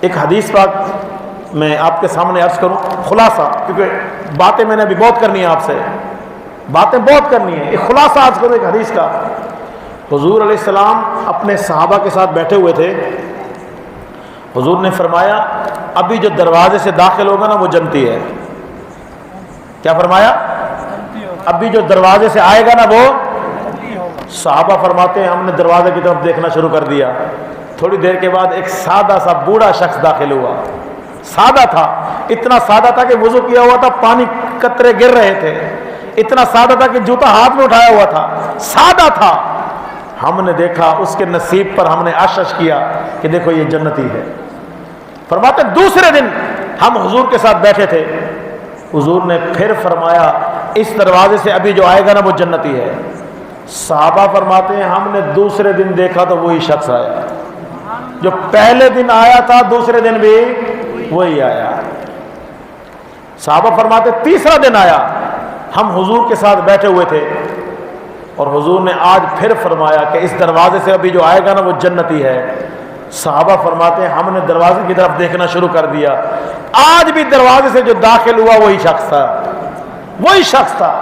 ایک حدیث پاک میں آپ کے سامنے عرض کروں، خلاصہ، کیونکہ باتیں میں نے ابھی بہت کرنی ہے، آپ سے باتیں بہت کرنی ہے، ایک خلاصہ عرض کروں ایک حدیث کا۔ حضور علیہ السلام اپنے صحابہ کے ساتھ بیٹھے ہوئے تھے، حضور نے فرمایا ابھی جو دروازے سے داخل ہوگا نا وہ جنتی ہے۔ کیا فرمایا؟ ابھی جو دروازے سے آئے گا نا وہ، صحابہ فرماتے ہیں ہم نے دروازے کی طرف دیکھنا شروع کر دیا۔ تھوڑی دیر کے بعد ایک سادہ سا بوڑھا شخص داخل ہوا، سادہ تھا، اتنا سادہ تھا کہ وضو کیا ہوا تھا، پانی قطرے گر رہے تھے، اتنا سادہ تھا کہ جوتا ہاتھ میں اٹھایا ہوا تھا، سادہ تھا۔ ہم نے دیکھا، اس کے نصیب پر ہم نے عشش کیا کہ دیکھو یہ جنتی ہے۔ فرماتے دوسرے دن ہم حضور کے ساتھ بیٹھے تھے، حضور نے پھر فرمایا اس دروازے سے ابھی جو آئے گا نا وہ جنتی ہے۔ صحابہ فرماتے ہیں ہم نے دوسرے دن دیکھا تو وہی شخص آیا، جو پہلے دن آیا تھا دوسرے دن بھی وہی آیا۔ صحابہ فرماتے تیسرا دن آیا، ہم حضور کے ساتھ بیٹھے ہوئے تھے اور حضور نے آج پھر فرمایا کہ اس دروازے سے ابھی جو آئے گا نا وہ جنتی ہے۔ صحابہ فرماتے ہیں ہم نے دروازے کی طرف دیکھنا شروع کر دیا، آج بھی دروازے سے جو داخل ہوا وہی شخص تھا، وہی شخص تھا۔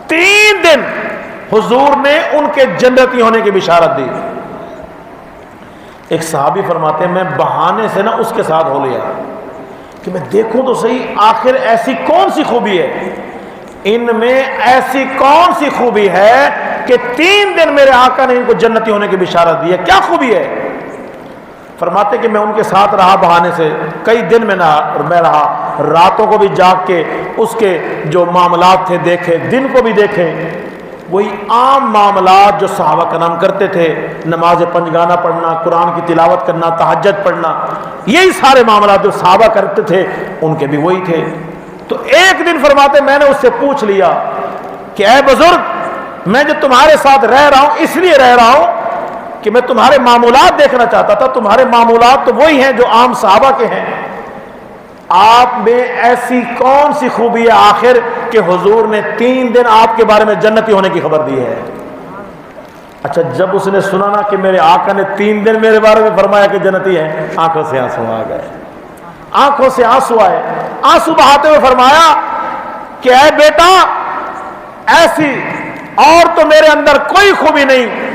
3 دن حضور نے ان کے جنتی ہونے کی بشارت دی۔ ایک صحابی فرماتے ہیں میں بہانے سے نا اس کے ساتھ ہو لیا کہ میں دیکھوں تو صحیح آخر ایسی کون سی خوبی ہے، ان میں ایسی کون سی خوبی ہے کہ 3 دن میرے آقا نے ان کو جنتی ہونے کی بشارت دی ہے، کیا خوبی ہے؟ فرماتے کہ میں ان کے ساتھ رہا بہانے سے، کئی دن میں رہا، راتوں کو بھی جاگ کے اس کے جو معاملات تھے دیکھے، دن کو بھی دیکھے، وہی عام معاملات جو صحابہ کرام کرتے تھے، نماز پنجگانہ پڑھنا، قرآن کی تلاوت کرنا، تہجد پڑھنا، یہی سارے معاملات جو صحابہ کرتے تھے ان کے بھی وہی تھے۔ تو ایک دن فرماتے میں نے اس سے پوچھ لیا کہ اے بزرگ، میں جو تمہارے ساتھ رہ رہا ہوں اس لیے رہ رہا ہوں کہ میں تمہارے معمولات دیکھنا چاہتا تھا، تمہارے معمولات تو وہی ہیں جو عام صحابہ کے ہیں، آپ میں ایسی کون سی خوبی ہے آخر کہ حضور نے 3 دن آپ کے بارے میں جنتی ہونے کی خبر دی ہے؟ اچھا جب اس نے سنا نا کہ میرے آقا نے 3 دن میرے بارے میں فرمایا کہ جنتی ہے، آنکھوں سے آنسو آ گئے، آنکھوں سے آنسو آئے، آنسو بہاتے ہوئے فرمایا کہ اے بیٹا، ایسی اور تو میرے اندر کوئی خوبی نہیں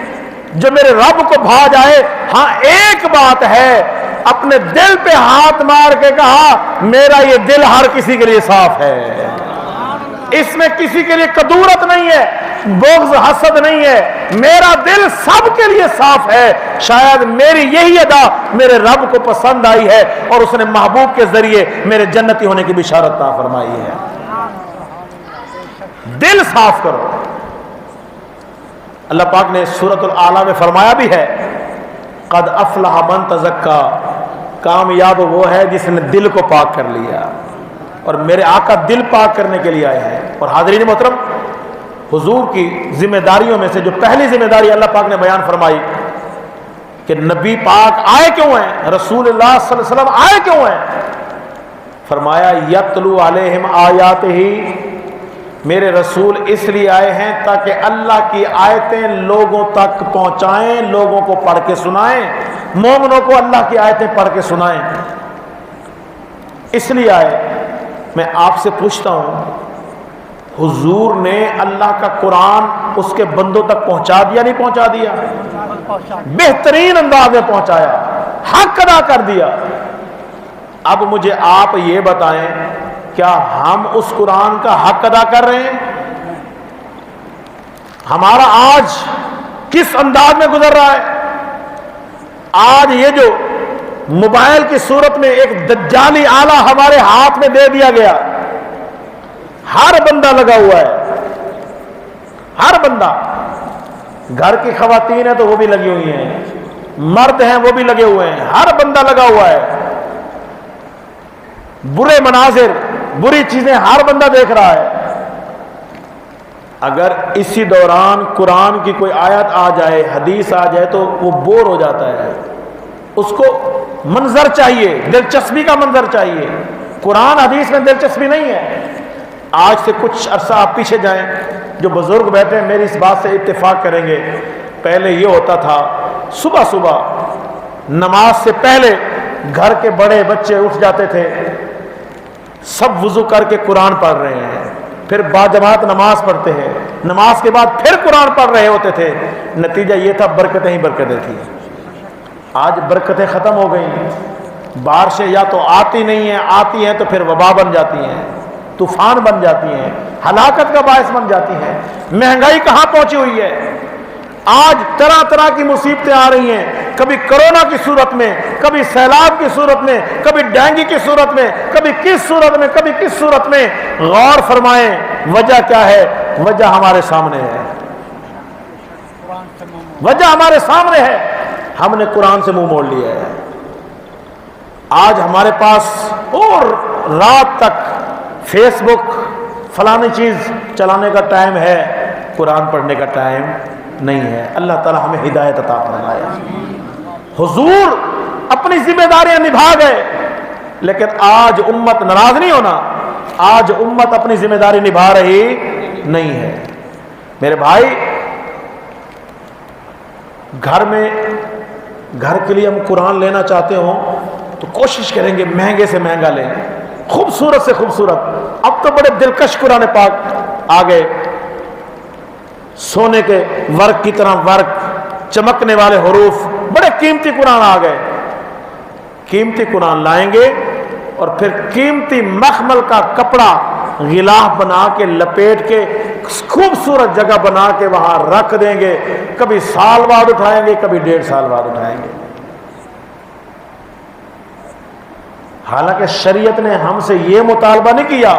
جو میرے رب کو بھا جائے، ہاں ایک بات ہے، اپنے دل پہ ہاتھ مار کے کہا میرا یہ دل ہر کسی کے لیے صاف ہے، اس میں کسی کے لیے کدورت نہیں ہے، بغض حسد نہیں ہے، میرا دل سب کے لیے صاف ہے۔ شاید میری یہی ادا میرے رب کو پسند آئی ہے اور اس نے محبوب کے ذریعے میرے جنتی ہونے کی بشارت عطا فرمائی ہے۔ دل صاف کرو، اللہ پاک نے سورۃ الاعلیٰ میں فرمایا بھی ہے قد افلح من تزکا، کامیاب وہ ہے جس نے دل کو پاک کر لیا، اور میرے آقا دل پاک کرنے کے لیے آئے ہیں۔ اور حاضرین محترم، حضور کی ذمہ داریوں میں سے جو پہلی ذمہ داری اللہ پاک نے بیان فرمائی کہ نبی پاک آئے کیوں ہیں، رسول اللہ صلی اللہ علیہ وسلم آئے کیوں ہیں، فرمایا یتلو علیہم آیاتہ، میرے رسول اس لیے آئے ہیں تاکہ اللہ کی آیتیں لوگوں تک پہنچائیں، لوگوں کو پڑھ کے سنائیں، مومنوں کو اللہ کی آیتیں پڑھ کے سنائیں، اس لیے آئے۔ میں آپ سے پوچھتا ہوں، حضور نے اللہ کا قرآن اس کے بندوں تک پہنچا دیا نہیں پہنچا دیا؟ بہترین انداز میں پہنچایا، حق ادا کر دیا۔ اب مجھے آپ یہ بتائیں، کیا ہم اس قرآن کا حق ادا کر رہے ہیں؟ ہمارا آج کس انداز میں گزر رہا ہے؟ آج یہ جو موبائل کی صورت میں ایک دجالی آلہ ہمارے ہاتھ میں دے دیا گیا، ہر بندہ لگا ہوا ہے، ہر بندہ، گھر کی خواتین ہیں تو وہ بھی لگی ہوئی ہیں، مرد ہیں وہ بھی لگے ہوئے ہیں، ہر بندہ لگا ہوا ہے، برے مناظر، بری چیزیں ہر بندہ دیکھ رہا ہے۔ اگر اسی دوران قرآن کی کوئی آیت آ جائے، حدیث آ جائے تو وہ بور ہو جاتا ہے، اس کو منظر چاہیے، دلچسپی کا منظر چاہیے۔ قرآن حدیث میں دلچسپی نہیں ہے۔ آج سے کچھ عرصہ آپ پیچھے جائیں، جو بزرگ بیٹھے ہیں میری اس بات سے اتفاق کریں گے، پہلے یہ ہوتا تھا صبح صبح نماز سے پہلے گھر کے بڑے بچے اٹھ جاتے تھے، سب وضو کر کے قرآن پڑھ رہے ہیں، پھر باجماعت نماز پڑھتے ہیں، نماز کے بعد پھر قرآن پڑھ رہے ہوتے تھے، نتیجہ یہ تھا برکتیں ہی برکتیں تھیں۔ آج برکتیں ختم ہو گئیں، بارشیں یا تو آتی نہیں ہیں، آتی ہیں تو پھر وبا بن جاتی ہیں، طوفان بن جاتی ہیں، ہلاکت کا باعث بن جاتی ہیں۔ مہنگائی کہاں پہنچی ہوئی ہے؟ آج طرح طرح کی مصیبتیں آ رہی ہیں، کبھی کرونا کی صورت میں، کبھی سیلاب کی صورت میں، کبھی ڈینگی کی صورت میں، کبھی کس صورت میں، کبھی کس صورت میں۔ غور فرمائیں وجہ کیا ہے؟ وجہ ہمارے سامنے ہے، وجہ ہمارے سامنے ہے، ہم نے قرآن سے منہ موڑ لیا ہے۔ آج ہمارے پاس اور رات تک فیس بک فلانی چیز چلانے کا ٹائم ہے، قرآن پڑھنے کا ٹائم نہیں ہے۔ اللہ تعالی ہمیں ہدایت عطا فرمائے۔ حضور اپنی ذمہ داریاں نبھا گئے، لیکن آج امت ناراض نہیں ہونا، آج امت اپنی ذمہ داری نبھا رہی نہیں ہے۔ میرے بھائی، گھر کے لیے ہم قرآن لینا چاہتے ہوں تو کوشش کریں گے مہنگے سے مہنگا لیں، خوبصورت سے خوبصورت۔ اب تو بڑے دلکش قرآن پاک آ گئے، سونے کے ورق کی طرح ورق، چمکنے والے حروف، بڑے قیمتی قرآن آ گئے۔ قیمتی قرآن لائیں گے اور پھر قیمتی مخمل کا کپڑا غلاف بنا کے لپیٹ کے خوبصورت جگہ بنا کے وہاں رکھ دیں گے، کبھی سال بعد اٹھائیں گے، کبھی 1.5 سال بعد اٹھائیں گے۔ حالانکہ شریعت نے ہم سے یہ مطالبہ نہیں کیا،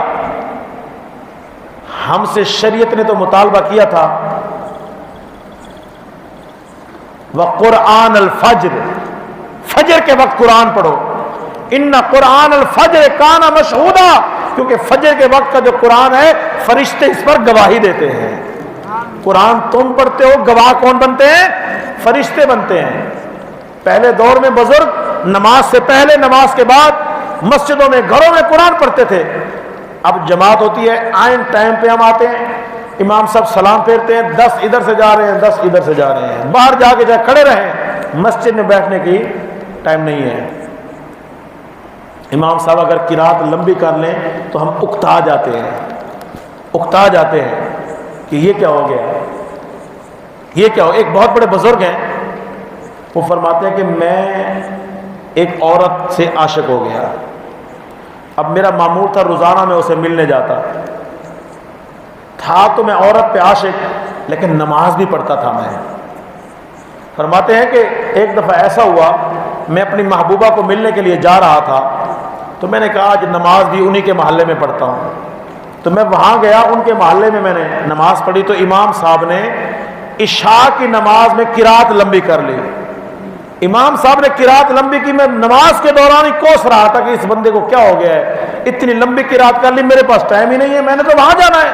ہم سے شریعت نے تو مطالبہ کیا تھا وَقُرْآنَ الْفَجْرِ، فجر کے وقت قرآن پڑھو، ان قرآن الفجر کان مشہودا، کیونکہ فجر کے وقت کا جو قرآن ہے فرشتے اس پر گواہی دیتے ہیں۔ قرآن تم پڑھتے ہو، گواہ کون بنتے ہیں؟ فرشتے بنتے ہیں۔ پہلے دور میں بزرگ نماز سے پہلے، نماز کے بعد مسجدوں میں، گھروں میں قرآن پڑھتے تھے۔ اب جماعت ہوتی ہے، آئن ٹائم پہ ہم آتے ہیں، امام صاحب سلام پھیرتے ہیں، 10 ادھر سے جا رہے ہیں، 10 ادھر سے جا رہے ہیں، باہر جا کے چاہے کھڑے رہیں، مسجد میں بیٹھنے کی ٹائم نہیں ہے۔ امام صاحب اگر قرات لمبی کر لیں تو ہم اکتا جاتے ہیں، اکتا جاتے ہیں کہ یہ کیا ہو گیا، یہ کیا ہو۔ ایک بہت بڑے بزرگ ہیں، وہ فرماتے ہیں کہ میں ایک عورت سے عاشق ہو گیا، اب میرا معمول تھا روزانہ میں اسے ملنے جاتا تھا، تو میں عورت پہ عاشق، لیکن نماز بھی پڑھتا تھا میں۔ فرماتے ہیں کہ ایک دفعہ ایسا ہوا، میں اپنی محبوبہ کو ملنے کے لیے جا رہا تھا، تو میں نے کہا آج نماز بھی انہی کے محلے میں پڑھتا ہوں، تو میں وہاں گیا، ان کے محلے میں نے نماز پڑھی، تو امام صاحب نے عشاء کی نماز میں قرات لمبی کر لی. امام صاحب نے قرات لمبی کی. میں نماز کے دوران ہی کوس رہا تھا کہ اس بندے کو کیا ہو گیا ہے, اتنی لمبی قرات کر لی, میرے پاس ٹائم ہی نہیں ہے, میں نے تو وہاں جانا ہے.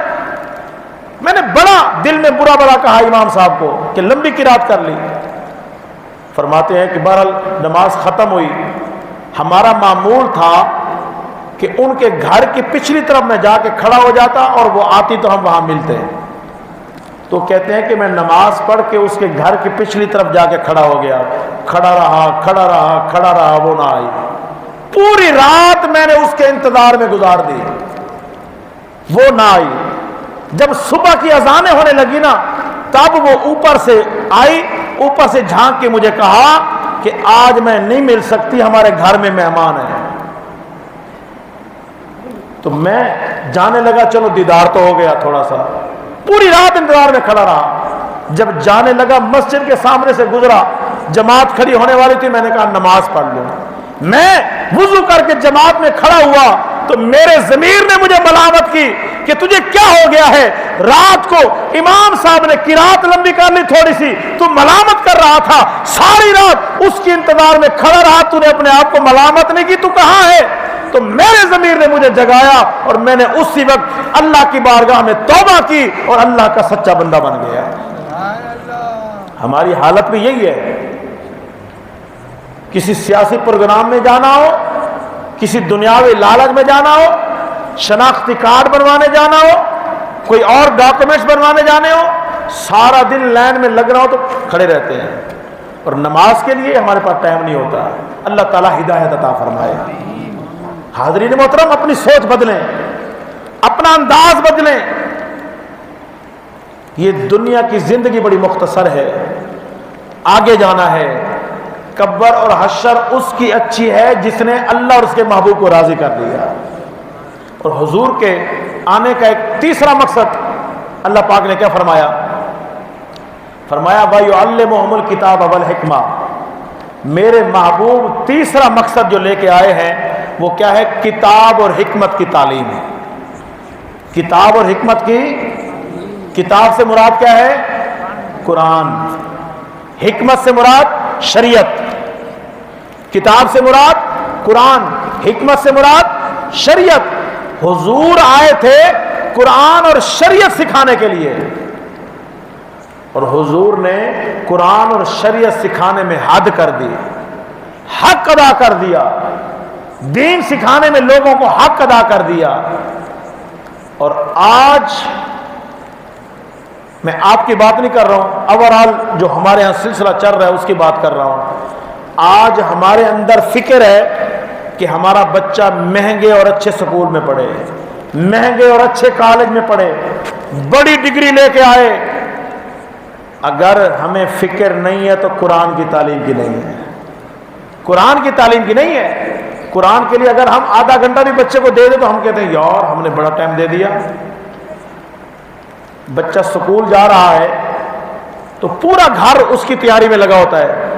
میں نے بڑا دل میں برا بڑا کہا امام صاحب کو کہ لمبی قرات کر لی. فرماتے ہیں کہ بہرحال نماز ختم ہوئی. ہمارا معمول تھا کہ ان کے گھر کی پچھلی طرف میں جا کے کھڑا ہو جاتا اور وہ آتی تو ہم وہاں ملتے ہیں. تو کہتے ہیں کہ میں نماز پڑھ کے اس کے گھر کی پچھلی طرف جا کے کھڑا ہو گیا. کھڑا رہا, وہ نہ آئی. پوری رات میں نے اس کے انتظار میں گزار دی, وہ نہ آئی. جب صبح کی اذانیں ہونے لگی نا, تب وہ اوپر سے آئی, اوپر سے جھانک کے مجھے کہا کہ آج میں نہیں مل سکتی, ہمارے گھر میں مہمان ہیں. تو میں جانے لگا, چلو دیدار تو ہو گیا تھوڑا سا. پوری رات انتظار میں کھڑا رہا. جب جانے لگا مسجد کے سامنے سے گزرا, جماعت کھڑی ہونے والی تھی, میں نے کہا نماز پڑھ لوں. میں وضو کر کے جماعت میں کھڑا ہوا تو میرے ضمیر نے مجھے ملامت کی کہ تجھے کیا ہو گیا ہے, رات کو امام صاحب نے قرات لمبی کر لی تھوڑی سی, تو ملامت کر رہا تھا, ساری رات اس کے انتظار میں کھڑا رہا, تو نے اپنے آپ کو ملامت نہیں کی, تو کہاں ہے؟ تو میرے ضمیر نے مجھے جگایا اور میں نے اسی وقت اللہ کی بارگاہ میں توبہ کی اور اللہ کا سچا بندہ بن گیا. ہماری حالت بھی یہی ہے. کسی سیاسی پروگرام میں جانا ہو, کسی دنیاوی لالچ میں جانا ہو, شناختی کارڈ بنوانے جانا ہو, کوئی اور ڈاکومنٹس بنوانے جانے ہو, سارا دن لائن میں لگ رہا ہو تو کھڑے رہتے ہیں, اور نماز کے لیے ہمارے پاس ٹائم نہیں ہوتا. اللہ تعالیٰ ہدایت عطا فرمائے. حاضرین محترم, اپنی سوچ بدلیں, اپنا انداز بدلیں. یہ دنیا کی زندگی بڑی مختصر ہے, آگے جانا ہے. قبر اور حشر اس کی اچھی ہے جس نے اللہ اور اس کے محبوب کو راضی کر دیا. اور حضور کے آنے کا ایک تیسرا مقصد اللہ پاک نے کیا فرمایا؟ فرمایا وَيُعَلِّمُهُمُ الْكِتَابَ وَالْحِكْمَةَ. میرے محبوب تیسرا مقصد جو لے کے آئے ہیں وہ کیا ہے؟ کتاب اور حکمت کی تعلیم ہے. کتاب اور حکمت کی, کتاب سے مراد کیا ہے؟ قرآن. حکمت سے مراد شریعت. کتاب سے مراد قرآن, حکمت سے مراد شریعت. حضور آئے تھے قرآن اور شریعت سکھانے کے لیے, اور حضور نے قرآن اور شریعت سکھانے میں حد کر دی, حق ادا کر دیا. دین سکھانے میں لوگوں کو حق ادا کر دیا. اور آج میں آپ کی بات نہیں کر رہا ہوں, اوورآل جو ہمارے ہاں سلسلہ چل رہا ہے اس کی بات کر رہا ہوں. آج ہمارے اندر فکر ہے کہ ہمارا بچہ مہنگے اور اچھے سکول میں پڑھے, مہنگے اور اچھے کالج میں پڑھے, بڑی ڈگری لے کے آئے. اگر ہمیں فکر نہیں ہے تو قرآن کی تعلیم کی نہیں ہے, قرآن کی تعلیم کی نہیں ہے. قرآن کے لیے اگر ہم آدھا گھنٹہ بھی بچے کو دے دیں تو ہم کہتے ہیں یار ہم نے بڑا ٹائم دے دیا. بچہ سکول جا رہا ہے تو پورا گھر اس کی تیاری میں لگا ہوتا ہے.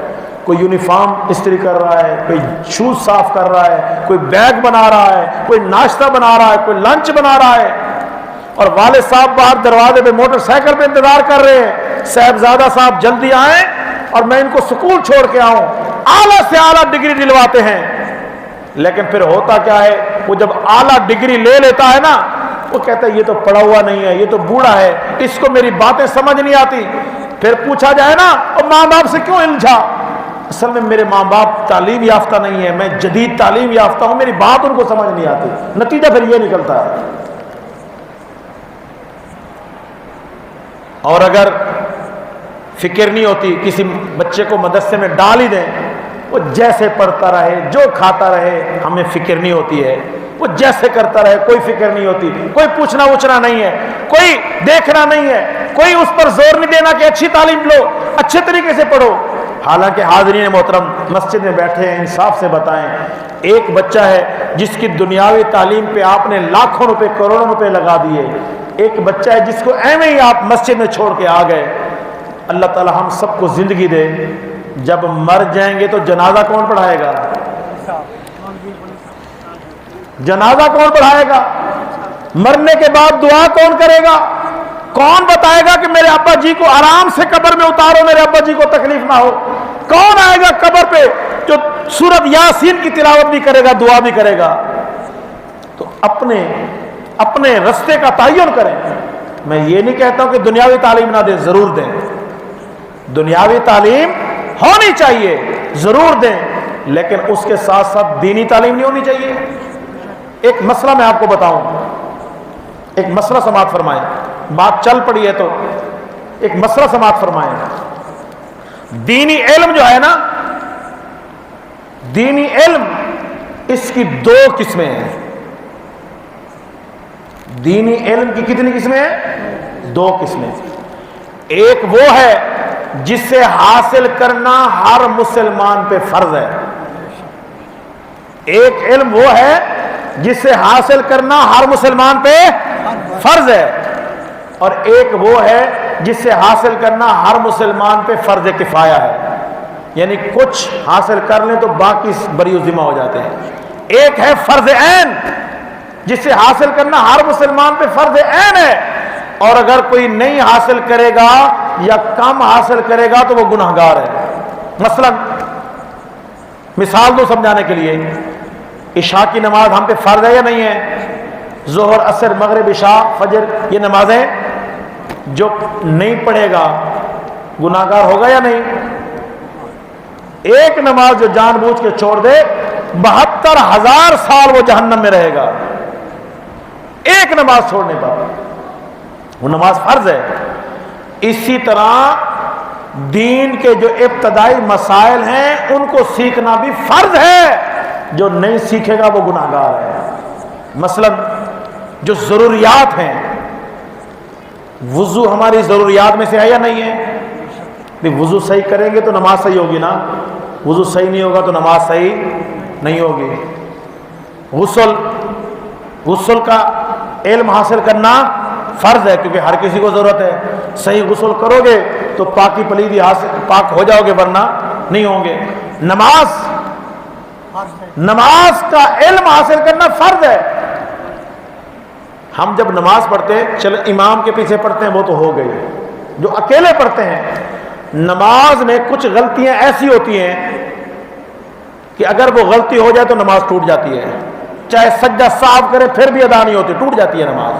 کوئی یونیفارم استری کر رہا ہے, کوئی شوز صاف کر رہا ہے, کوئی بیگ بنا رہا ہے, کوئی ناشتہ بنا رہا ہے, کوئی لنچ بنا رہا ہے. اور والد صاحب باہر دروازے پہ موٹر سائیکل پہ انتظار کر رہے ہیں, صاحبزادہ صاحب جلدی آئیں اور میں ان کو سکول چھوڑ کے آؤں. اعلیٰ سے اعلیٰ ڈگری دلواتے ہیں. لیکن پھر ہوتا کیا ہے, وہ جب اعلیٰ ڈگری لے لیتا ہے نا, وہ کہتا ہے یہ تو پڑھا ہوا نہیں ہے, یہ تو بوڑھا ہے, اس کو میری باتیں سمجھ نہیں آتی. پھر پوچھا جائے نا اور ماں باپ سے کیوں الجھا؟ اصل میں میرے ماں باپ تعلیم یافتہ نہیں ہے, میں جدید تعلیم یافتہ ہوں, میری بات ان کو سمجھ نہیں آتی. نتیجہ پھر یہ نکلتا ہے. اور اگر فکر نہیں ہوتی, کسی بچے کو مدرسے میں ڈال ہی دیں, وہ جیسے پڑھتا رہے, جو کھاتا رہے, ہمیں فکر نہیں ہوتی ہے. وہ جیسے کرتا رہے, کوئی فکر نہیں ہوتی, کوئی پوچھنا وچھنا نہیں ہے, کوئی دیکھنا نہیں ہے, کوئی اس پر زور نہیں دینا کہ اچھی تعلیم لو, اچھے طریقے سے پڑھو. حالانکہ حاضرین محترم مسجد میں بیٹھے ہیں, انصاف سے بتائیں, ایک بچہ ہے جس کی دنیاوی تعلیم پہ آپ نے لاکھوں روپے کروڑوں روپے لگا دیے, ایک بچہ ہے جس کو ایویں ہی آپ مسجد میں چھوڑ کے آ گئے. اللہ تعالی ہم سب کو زندگی دے, جب مر جائیں گے تو جنازہ کون پڑھائے گا؟ جنازہ کون پڑھائے گا؟ مرنے کے بعد دعا کون کرے گا؟ کون بتائے گا کہ میرے ابا جی کو آرام سے قبر میں اتارو، میرے ابا جی کو تکلیف نہ ہو؟ کون آئے گا قبر پہ جو سورۃ یاسین کی تلاوت بھی کرے گا، دعا بھی کرے گا؟ تو اپنے رستے کا تعین کریں۔ میں یہ نہیں کہتا ہوں کہ دنیاوی تعلیم نہ دیں، ضرور دیں، دنیاوی تعلیم ہونی چاہیے، ضرور دیں، لیکن اس کے ساتھ ساتھ دینی تعلیم نہیں ہونی چاہیے۔ ایک مسئلہ میں آپ کو بتاؤں، ایک مسئلہ سماعت فرمائیں، بات چل پڑی ہے تو ایک مسئلہ سماعت فرمائیں۔ دینی علم جو ہے نا، دینی علم، اس کی دو قسمیں ہیں۔ دینی علم کی کتنی قسمیں ہیں؟ دو قسمیں۔ ایک وہ ہے جس سے حاصل کرنا ہر مسلمان پہ فرض ہے، ایک علم وہ ہے جس سے حاصل کرنا ہر مسلمان پہ فرض ہے، اور ایک وہ ہے جس سے حاصل کرنا ہر مسلمان پہ فرض کفایہ ہے، یعنی کچھ حاصل کر لیں تو باقی بری ذمہ ہو جاتے ہیں۔ ایک ہے فرض عین جس سے حاصل کرنا ہر مسلمان پہ فرض عین ہے، اور اگر کوئی نہیں حاصل کرے گا یا کم حاصل کرے گا تو وہ گناہگار ہے۔ مثلا مثال دو سمجھانے کے لیے، عشاء کی نماز ہم پہ فرض ہے یا نہیں ہے؟ ظہر، عصر، مغرب، عشاء، فجر، یہ نمازیں جو نہیں پڑھے گا گناہگار ہوگا یا نہیں؟ ایک نماز جو جان بوجھ کے چھوڑ دے 72,000 سال وہ جہنم میں رہے گا، ایک نماز چھوڑنے پر، وہ نماز فرض ہے۔ اسی طرح دین کے جو ابتدائی مسائل ہیں ان کو سیکھنا بھی فرض ہے، جو نہیں سیکھے گا وہ گناہگار ہے۔ مثلا جو ضروریات ہیں، وضو ہماری ضروریات میں سے ہے یا نہیں ہے؟ وضو صحیح کریں گے تو نماز صحیح ہوگی نا، وضو صحیح نہیں ہوگا تو نماز صحیح نہیں ہوگی۔ غسل کا علم حاصل کرنا فرض ہے کیونکہ ہر کسی کو ضرورت ہے، صحیح غسل کرو گے تو پاکی پلیدی پاک ہو جاؤ گے، ورنہ نہیں ہوں گے۔ نماز کا علم حاصل کرنا فرض ہے۔ ہم جب نماز پڑھتے ہیں، چلو امام کے پیچھے پڑھتے ہیں وہ تو ہو گئی، جو اکیلے پڑھتے ہیں نماز میں کچھ غلطیاں ایسی ہوتی ہیں کہ اگر وہ غلطی ہو جائے تو نماز ٹوٹ جاتی ہے، چاہے سجدہ صاف کرے پھر بھی ادا نہیں ہوتی، ٹوٹ جاتی ہے نماز،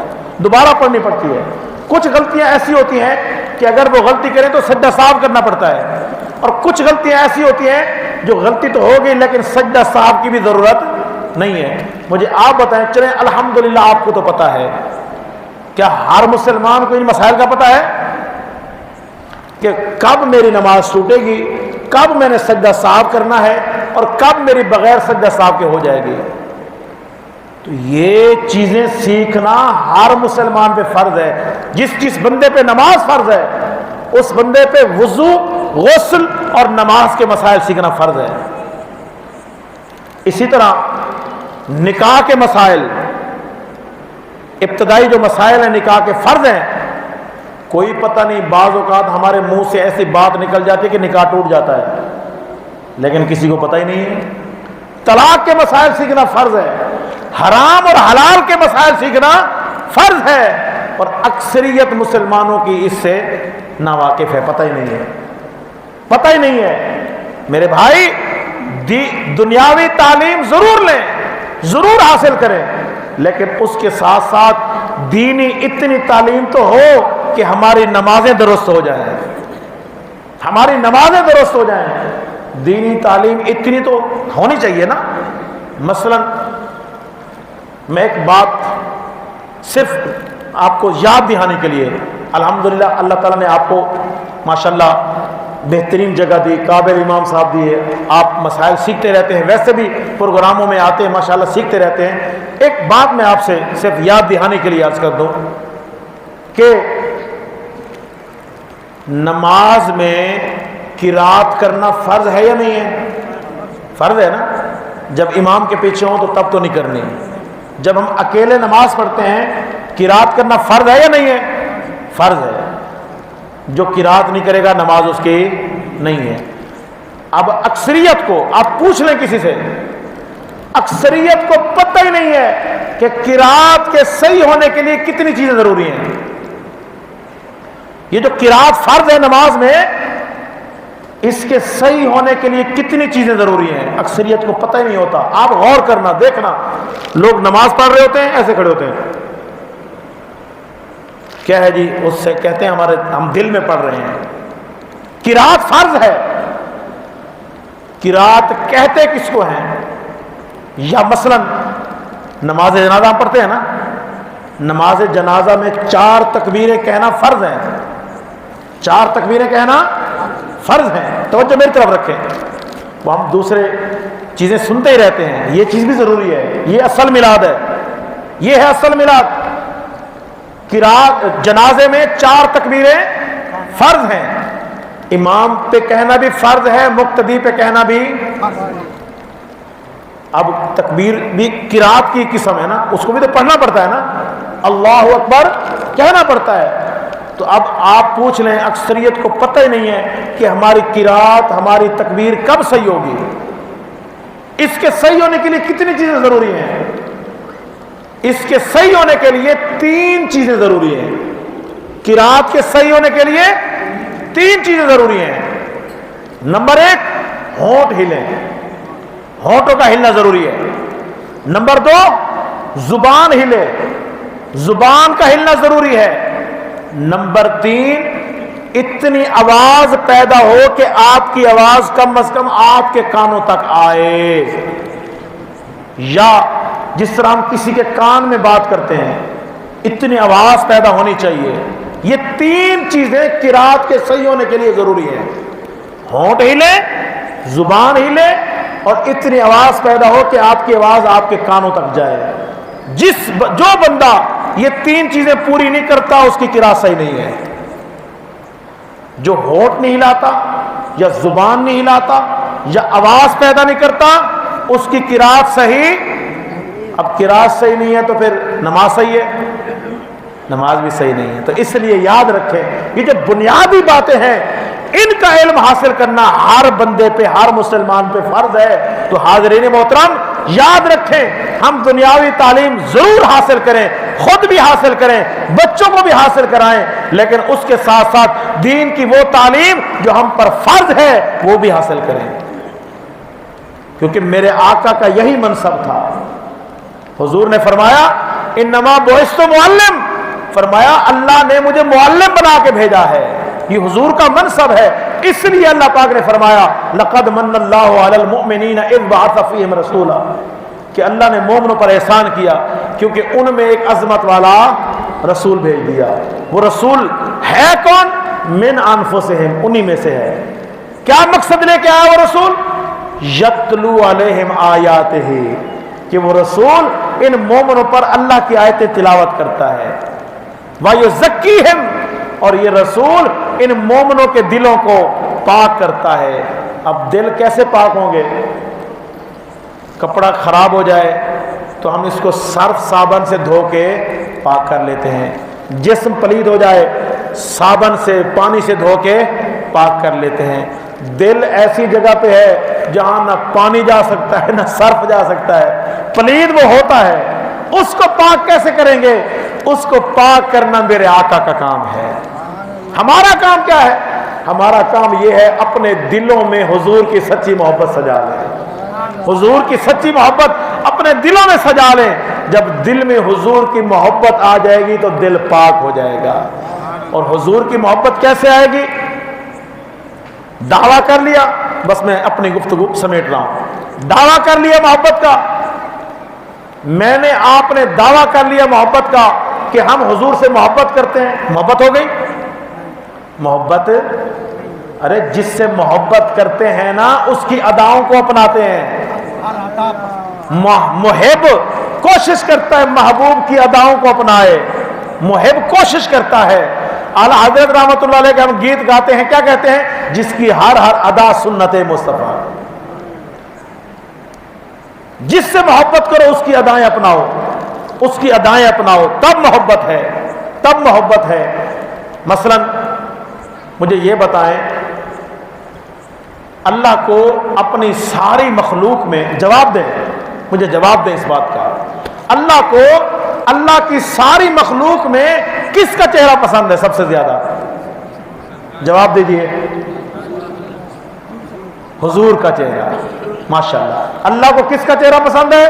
دوبارہ پڑھنی پڑتی ہے۔ کچھ غلطیاں ایسی ہوتی ہیں کہ اگر وہ غلطی کریں تو سجدہ صاف کرنا پڑتا ہے، اور کچھ غلطیاں ایسی ہوتی ہیں جو غلطی تو ہو گئی لیکن سجدہ صاف کی بھی ضرورت نہیں ہے۔ مجھے آپ بتائیں، چلیں الحمدللہ آپ کو تو پتہ ہے، کیا ہر مسلمان کو ان مسائل کا پتہ ہے کہ کب میری نماز ٹوٹے گی، کب میں نے سجدہ صاف کرنا ہے، اور کب میری بغیر سجدہ صاف کے ہو جائے گی؟ تو یہ چیزیں سیکھنا ہر مسلمان پہ فرض ہے۔ جس بندے پہ نماز فرض ہے اس بندے پہ وضو، غسل اور نماز کے مسائل سیکھنا فرض ہے۔ اسی طرح نکاح کے مسائل، ابتدائی جو مسائل ہیں نکاح کے فرض ہیں، کوئی پتہ نہیں، بعض اوقات ہمارے منہ سے ایسی بات نکل جاتی ہے کہ نکاح ٹوٹ جاتا ہے لیکن کسی کو پتہ ہی نہیں ہے۔ طلاق کے مسائل سیکھنا فرض ہے، حرام اور حلال کے مسائل سیکھنا فرض ہے، اور اکثریت مسلمانوں کی اس سے ناواقف ہے، پتہ ہی نہیں ہے، پتہ ہی نہیں ہے۔ میرے بھائی، دنیاوی تعلیم ضرور لیں، ضرور حاصل کریں، لیکن اس کے ساتھ ساتھ دینی اتنی تعلیم تو ہو کہ ہماری نمازیں درست ہو جائیں، ہماری نمازیں درست ہو جائیں۔ دینی تعلیم اتنی تو ہونی چاہیے نا۔ مثلا میں ایک بات صرف آپ کو یاد دہانے کے لیے، الحمدللہ اللہ تعالیٰ نے آپ کو ماشاءاللہ بہترین جگہ دی، قابل امام صاحب دیے، آپ مسائل سیکھتے رہتے ہیں، ویسے بھی پروگراموں میں آتے ہیں ماشاءاللہ سیکھتے رہتے ہیں۔ ایک بات میں آپ سے صرف یاد دہانے کے لیے عرض کر دوں کہ نماز میں قرات کرنا فرض ہے یا نہیں ہے؟ فرض ہے نا۔ جب امام کے پیچھے ہوں تو تب تو نہیں کرنی، جب ہم اکیلے نماز پڑھتے ہیں قرات کرنا فرض ہے یا نہیں ہے؟ فرض ہے۔ جو قرات نہیں کرے گا نماز اس کی نہیں ہے۔ اب اکثریت کو آپ پوچھ لیں کسی سے، اکثریت کو پتہ ہی نہیں ہے کہ قرات کے صحیح ہونے کے لیے کتنی چیزیں ضروری ہیں۔ یہ جو قرات فرض ہے نماز میں، اس کے صحیح ہونے کے لیے کتنی چیزیں ضروری ہیں اکثریت کو پتہ ہی نہیں ہوتا. آپ غور کرنا، دیکھنا، لوگ نماز پڑھ رہے ہوتے ہیں ایسے کھڑے ہوتے ہیں، کیا ہے جی؟ اس سے کہتے ہیں ہم دل میں پڑھ رہے ہیں. قرات فرض ہے. قرات کہتے کس کو ہیں؟ یا مثلا نماز جنازہ ہم پڑھتے ہیں نا، نماز جنازہ میں 4 تکبیریں کہنا فرض ہیں. 4 تکبیریں کہنا فرض ہیں. توجہ میری طرف رکھیں. وہ ہم دوسرے چیزیں سنتے ہی رہتے ہیں، یہ چیز بھی ضروری ہے. یہ اصل میلاد ہے، یہ ہے اصل میلاد. قرات جنازے میں 4 تکبیریں فرض ہیں. امام پہ کہنا بھی فرض ہے، مقتدی پہ کہنا بھی. اب تکبیر بھی قرات کی قسم ہے نا، اس کو بھی تو پڑھنا پڑتا ہے نا. اللہ اکبر کہنا پڑتا ہے. تو اب آپ پوچھ لیں، اکثریت کو پتہ ہی نہیں ہے کہ ہماری قرات، ہماری تکبیر کب صحیح ہوگی. اس کے صحیح ہونے کے لیے کتنی چیزیں ضروری ہیں؟ اس کے صحیح ہونے کے لیے 3 چیزیں ضروری ہیں. قرات کے صحیح ہونے کے لیے 3 چیزیں ضروری ہیں. نمبر 1، ہونٹ ہلیں، ہونٹوں کا ہلنا ضروری ہے. نمبر 2، زبان ہلے، زبان کا ہلنا ضروری ہے. نمبر 3، اتنی آواز پیدا ہو کہ آپ کی آواز کم از کم آپ کے کانوں تک آئے، یا جس طرح ہم کسی کے کان میں بات کرتے ہیں اتنی آواز پیدا ہونی چاہیے. یہ 3 چیزیں قرات کے صحیح ہونے کے لیے ضروری ہیں. ہونٹ ہلے، زبان ہلے، اور اتنی آواز پیدا ہو کہ آپ کی آواز آپ کے کانوں تک جائے. جو بندہ یہ 3 چیزیں پوری نہیں کرتا اس کی قرات صحیح نہیں ہے. جو ہونٹ نہیں ہلاتا، یا زبان نہیں ہلاتا، یا آواز پیدا نہیں کرتا، اس کی قرات صحیح. اب قرات صحیح نہیں ہے تو پھر نماز صحیح ہے؟ نماز بھی صحیح نہیں ہے. تو اس لیے یاد رکھیں، یہ جو بنیادی باتیں ہیں ان کا علم حاصل کرنا ہر بندے پہ، ہر مسلمان پہ فرض ہے. تو حاضرین محترم یاد رکھیں، ہم دنیاوی تعلیم ضرور حاصل کریں، خود بھی حاصل کریں، بچوں کو بھی حاصل کرائیں، لیکن اس کے ساتھ ساتھ دین کی وہ تعلیم جو ہم پر فرض ہے وہ بھی حاصل کریں. کیونکہ میرے آقا کا یہی منصب تھا. حضور نے فرمایا انما بعثت معلم، فرمایا اللہ نے مجھے معلم بنا کے بھیجا ہے. یہ حضور کا منصب ہے. اس لیے اللہ پاک نے فرمایا لقد من اللہ علی المؤمنین اذ بعث فیہم رسولا، کہ اللہ نے مومنوں پر احسان کیا کیونکہ ان میں ایک عظمت والا رسول بھیج دیا. وہ رسول ہے کون؟ من انفسہم، انہی میں سے ہے. کیا مقصد لے کے آیا وہ رسول؟ یتلو علیہم آیاتہ، کہ وہ رسول ان مومنوں پر اللہ کی آیتیں تلاوت کرتا ہے. وَيُزَكِّيهِمْ، اور یہ رسول ان مومنوں کے دلوں کو پاک کرتا ہے. اب دل کیسے پاک ہوں گے؟ کپڑا خراب ہو جائے تو ہم اس کو صرف صابن سے دھو کے پاک کر لیتے ہیں. جسم پلید ہو جائے صابن سے، پانی سے دھو کے پاک کر لیتے ہیں. دل ایسی جگہ پہ ہے جہاں نہ پانی جا سکتا ہے نہ صرف جا سکتا ہے، پلید وہ ہوتا ہے. اس کو پاک کیسے کریں گے؟ اس کو پاک کرنا میرے آقا کا کام ہے. ہمارا کام کیا ہے؟ ہمارا کام یہ ہے اپنے دلوں میں حضور کی سچی محبت سجا لیں. حضور کی سچی محبت اپنے دلوں میں سجا لیں. جب دل میں حضور کی محبت آ جائے گی تو دل پاک ہو جائے گا. اور حضور کی محبت کیسے آئے گی؟ دعویٰ کر لیا، بس میں اپنی گفتگو سمیٹ رہا ہوں. دعویٰ کر لیا محبت کا، میں نے، آپ نے دعویٰ کر لیا محبت کا کہ ہم حضور سے محبت کرتے ہیں. محبت ہو گئی. محبت، ارے جس سے محبت کرتے ہیں نا اس کی اداؤں کو اپناتے ہیں. محب کوشش کرتا ہے محبوب کی اداؤں کو اپنائے. محب کوشش کرتا ہے. اعلیٰ حضرت رحمۃ اللہ علیہ کے ہم گیت گاتے ہیں، کیا کہتے ہیں؟ جس کی ہر ادا سنت مصطفیٰ. جس سے محبت کرو اس کی ادائیں اپناؤ، اس کی ادائیں اپناؤ، تب محبت ہے، تب محبت ہے. مثلا مجھے یہ بتائیں، اللہ کو اپنی ساری مخلوق میں، جواب دیں، مجھے جواب دیں اس بات کا، اللہ کو اللہ کی ساری مخلوق میں کس کا چہرہ پسند ہے سب سے زیادہ؟ جواب دیجئے. حضور کا چہرہ. ماشاءاللہ. اللہ کو کس کا چہرہ پسند ہے؟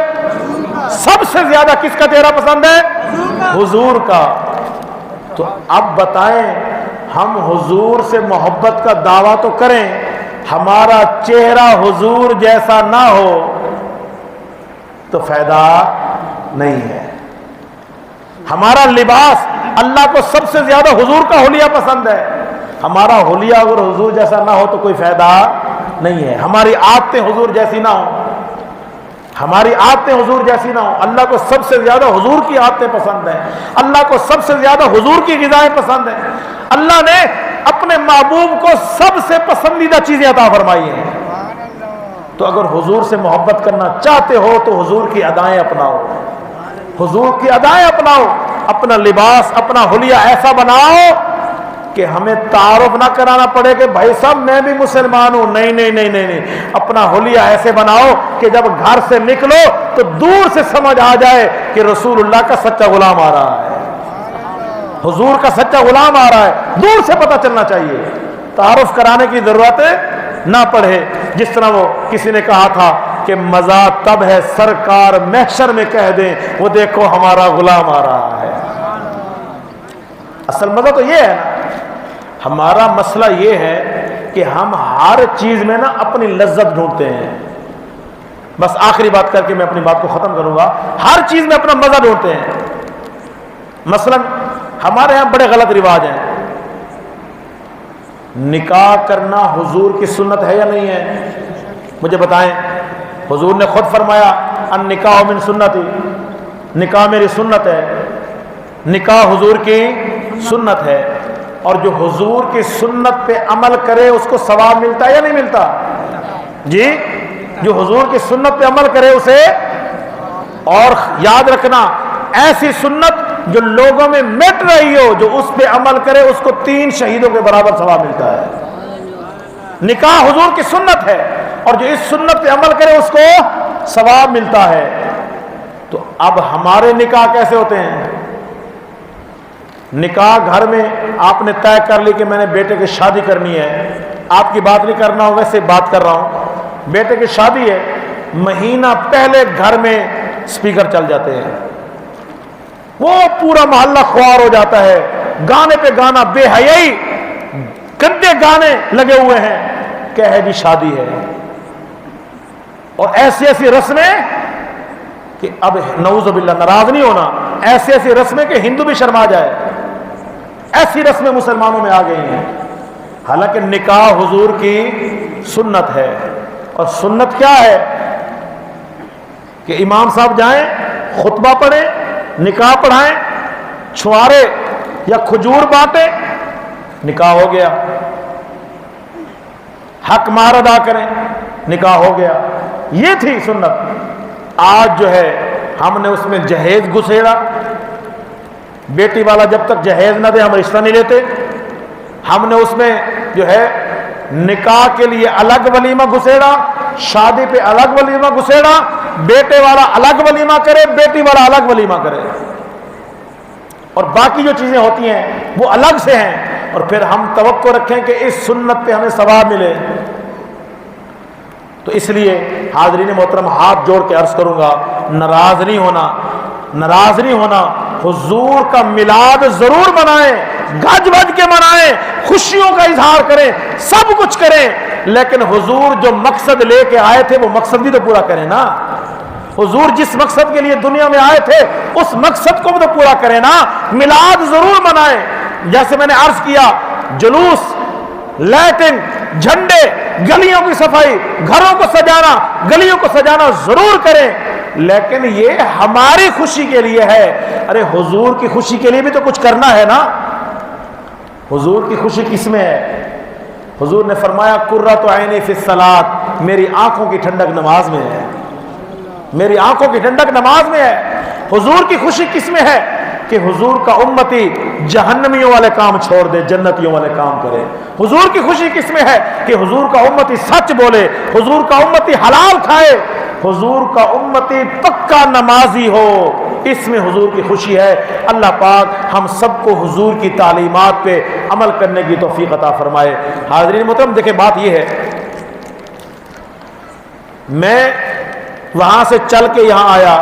سب سے زیادہ کس کا چہرہ پسند ہے؟ حضور کا. تو اب بتائیں ہم حضور سے محبت کا دعویٰ تو کریں، ہمارا چہرہ حضور جیسا نہ ہو تو فائدہ نہیں ہے. ہمارا لباس، اللہ کو سب سے زیادہ حضور کا حلیہ پسند ہے، ہمارا حلیہ اگر حضور جیسا نہ ہو تو کوئی فائدہ نہیں ہے. ہماری عادتیں حضور جیسی نہ ہو، ہماری عادتیں حضور جیسی نہ ہو. اللہ کو سب سے زیادہ حضور کی عادتیں پسند ہیں، اللہ کو سب سے زیادہ حضور کی غذائیں پسند ہیں. اللہ نے اپنے محبوب کو سب سے پسندیدہ چیزیں عطا فرمائی ہیں. تو اگر حضور سے محبت کرنا چاہتے ہو تو حضور کی ادائیں اپناؤ، حضور کی ادائیں اپناؤ. اپنا لباس، اپنا حلیہ ایسا بناؤ کہ ہمیں تعارف نہ کرانا پڑے کہ بھائی صاحب میں بھی مسلمان ہوں. نہیں نہیں نہیں نہیں نہیں. اپنا حلیہ ایسے بناؤ کہ جب گھر سے نکلو تو دور سے سمجھ آ جائے کہ رسول اللہ کا سچا غلام آ رہا ہے، حضور کا سچا غلام آ رہا ہے. دور سے پتہ چلنا چاہیے، تعارف کرانے کی ضرورت نہ پڑے. جس طرح وہ کسی نے کہا تھا کہ مزہ تب ہے سرکار محشر میں کہہ دیں وہ دیکھو ہمارا غلام آ رہا ہے. اصل مزہ تو یہ ہے نا. ہمارا مسئلہ یہ ہے کہ ہم ہر چیز میں نا اپنی لذت ڈھونڈتے ہیں. بس آخری بات کر کے میں اپنی بات کو ختم کروں گا. ہر چیز میں اپنا مزہ ڈھونڈتے ہیں. مثلا ہمارے ہاں بڑے غلط رواج ہیں. نکاح کرنا حضور کی سنت ہے یا نہیں ہے؟ مجھے بتائیں. حضور نے خود فرمایا النکاح من سنتی، نکاح میری سنت ہے. نکاح حضور کی سنت ہے. اور جو حضور کی سنت پہ عمل کرے اس کو ثواب ملتا ہے یا نہیں ملتا؟ جی، جو حضور کی سنت پہ عمل کرے اسے، اور یاد رکھنا ایسی سنت جو لوگوں میں مٹ رہی ہو، جو اس پہ عمل کرے اس کو 3 شہیدوں کے برابر ثواب ملتا ہے. نکاح حضور کی سنت ہے اور جو اس سنت پہ عمل کرے اس کو ثواب ملتا ہے. تو اب ہمارے نکاح کیسے ہوتے ہیں؟ نکاح گھر میں آپ نے طے کر لی کہ میں نے بیٹے کی شادی کرنی ہے. آپ کی بات نہیں کرنا ہو، ویسے بات کر رہا ہوں. بیٹے کی شادی ہے، مہینہ پہلے گھر میں سپیکر چل جاتے ہیں، وہ پورا محلہ خوار ہو جاتا ہے. گانے پہ گانا، بے حیائی گندے گانے لگے ہوئے ہیں کہ ہے جی شادی ہے. اور ایسی ایسی رسمیں کہ اب نعوذ باللہ ناراض نہیں ہونا، ایسی ایسی رسمیں کہ ہندو بھی شرما جائے. ایسی رسمیں مسلمانوں میں آ گئی ہیں. حالانکہ نکاح حضور کی سنت ہے. اور سنت کیا ہے کہ امام صاحب جائیں، خطبہ پڑھیں، نکاح پڑھائیں، چھوارے یا کھجور بانٹیں، نکاح ہو گیا. حق مہر ادا کریں، نکاح ہو گیا. یہ تھی سنت. آج جو ہے ہم نے اس میں جہیز گھسیڑا. بیٹی والا جب تک جہیز نہ دے ہم رشتہ نہیں لیتے. ہم نے اس میں جو ہے نکاح کے لیے الگ ولیمہ گھسیڑا، شادی پہ الگ ولیمہ گھسیڑا. بیٹے والا الگ ولیمہ کرے، بیٹی والا الگ ولیمہ کرے، اور باقی جو چیزیں ہوتی ہیں وہ الگ سے ہیں. اور پھر ہم توقع رکھیں کہ اس سنت پہ ہمیں ثواب ملے. تو اس لیے حاضرین محترم ہاتھ جوڑ کے عرض کروں گا، ناراض نہیں ہونا، ناراض نہیں ہونا. حضور کا میلاد ضرور منائیں، گج بج کے منائیں، خوشیوں کا اظہار کریں، سب کچھ کریں، لیکن حضور جو مقصد لے کے آئے تھے وہ مقصد بھی تو پورا کریں نا. حضور جس مقصد کے لیے دنیا میں آئے تھے اس مقصد کو بھی تو پورا کریں نا. میلاد ضرور منائیں. جیسے میں نے عرض کیا، جلوس، لیٹن، جھنڈے، گلیوں کی صفائی، گھروں کو سجانا، گلیوں کو سجانا ضرور کریں، لیکن یہ ہماری خوشی کے لیے ہے. ارے حضور کی خوشی کے لیے بھی تو کچھ کرنا ہے نا. حضور کی خوشی کس میں ہے؟ حضور نے فرمایا قرۃ عینی فی الصلاۃ، میری آنکھوں کی ٹھنڈک نماز میں ہے، میری آنکھوں کی ٹھنڈک نماز میں ہے. حضور کی خوشی کس میں ہے؟ کہ حضور کا امتی جہنمیوں والے کام چھوڑ دے، جنتیوں والے کام کرے. حضور کی خوشی کس میں ہے؟ کہ حضور کا امتی سچ بولے، حضور کا امتی حلال کھائے، حضور کا امتی پکا نمازی ہو. اس میں حضور کی خوشی ہے۔ اللہ پاک ہم سب کو حضور کی تعلیمات پہ عمل کرنے کی توفیق عطا فرمائے۔ حاضرین محترم، دیکھیں بات یہ ہے، میں وہاں سے چل کے یہاں آیا،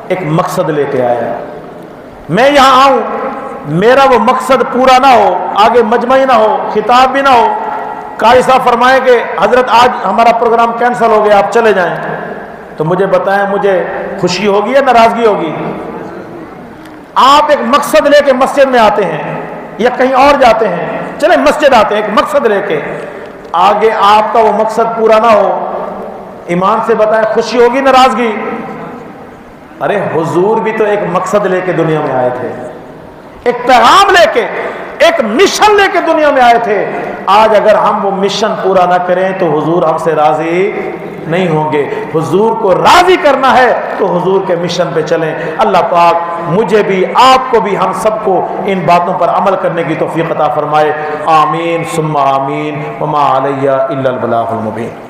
ایک مقصد لے کے آیا۔ میں یہاں آؤں، میرا وہ مقصد پورا نہ ہو، آگے مجمع نہ ہو، خطاب بھی نہ ہو، قاری صاحب فرمائے کہ حضرت آج ہمارا پروگرام کینسل ہو گیا، آپ چلے جائیں، تو مجھے بتائیں مجھے خوشی ہوگی یا ناراضگی ہوگی؟ آپ ایک مقصد لے کے مسجد میں آتے ہیں یا کہیں اور جاتے ہیں، چلیں مسجد آتے ہیں ایک مقصد لے کے، آگے آپ کا وہ مقصد پورا نہ ہو، ایمان سے بتائیں خوشی ہوگی ناراضگی؟ ارے حضور بھی تو ایک مقصد لے کے دنیا میں آئے تھے، ایک پیغام لے کے، ایک مشن لے کے دنیا میں آئے تھے۔ آج اگر ہم وہ مشن پورا نہ کریں تو حضور ہم سے راضی نہیں ہوں گے۔ حضور کو راضی کرنا ہے تو حضور کے مشن پہ چلیں۔ اللہ پاک مجھے بھی، آپ کو بھی، ہم سب کو ان باتوں پر عمل کرنے کی توفیق عطا فرمائے۔ آمین ثم آمین۔ وما علیہ الا البلاغ المبین۔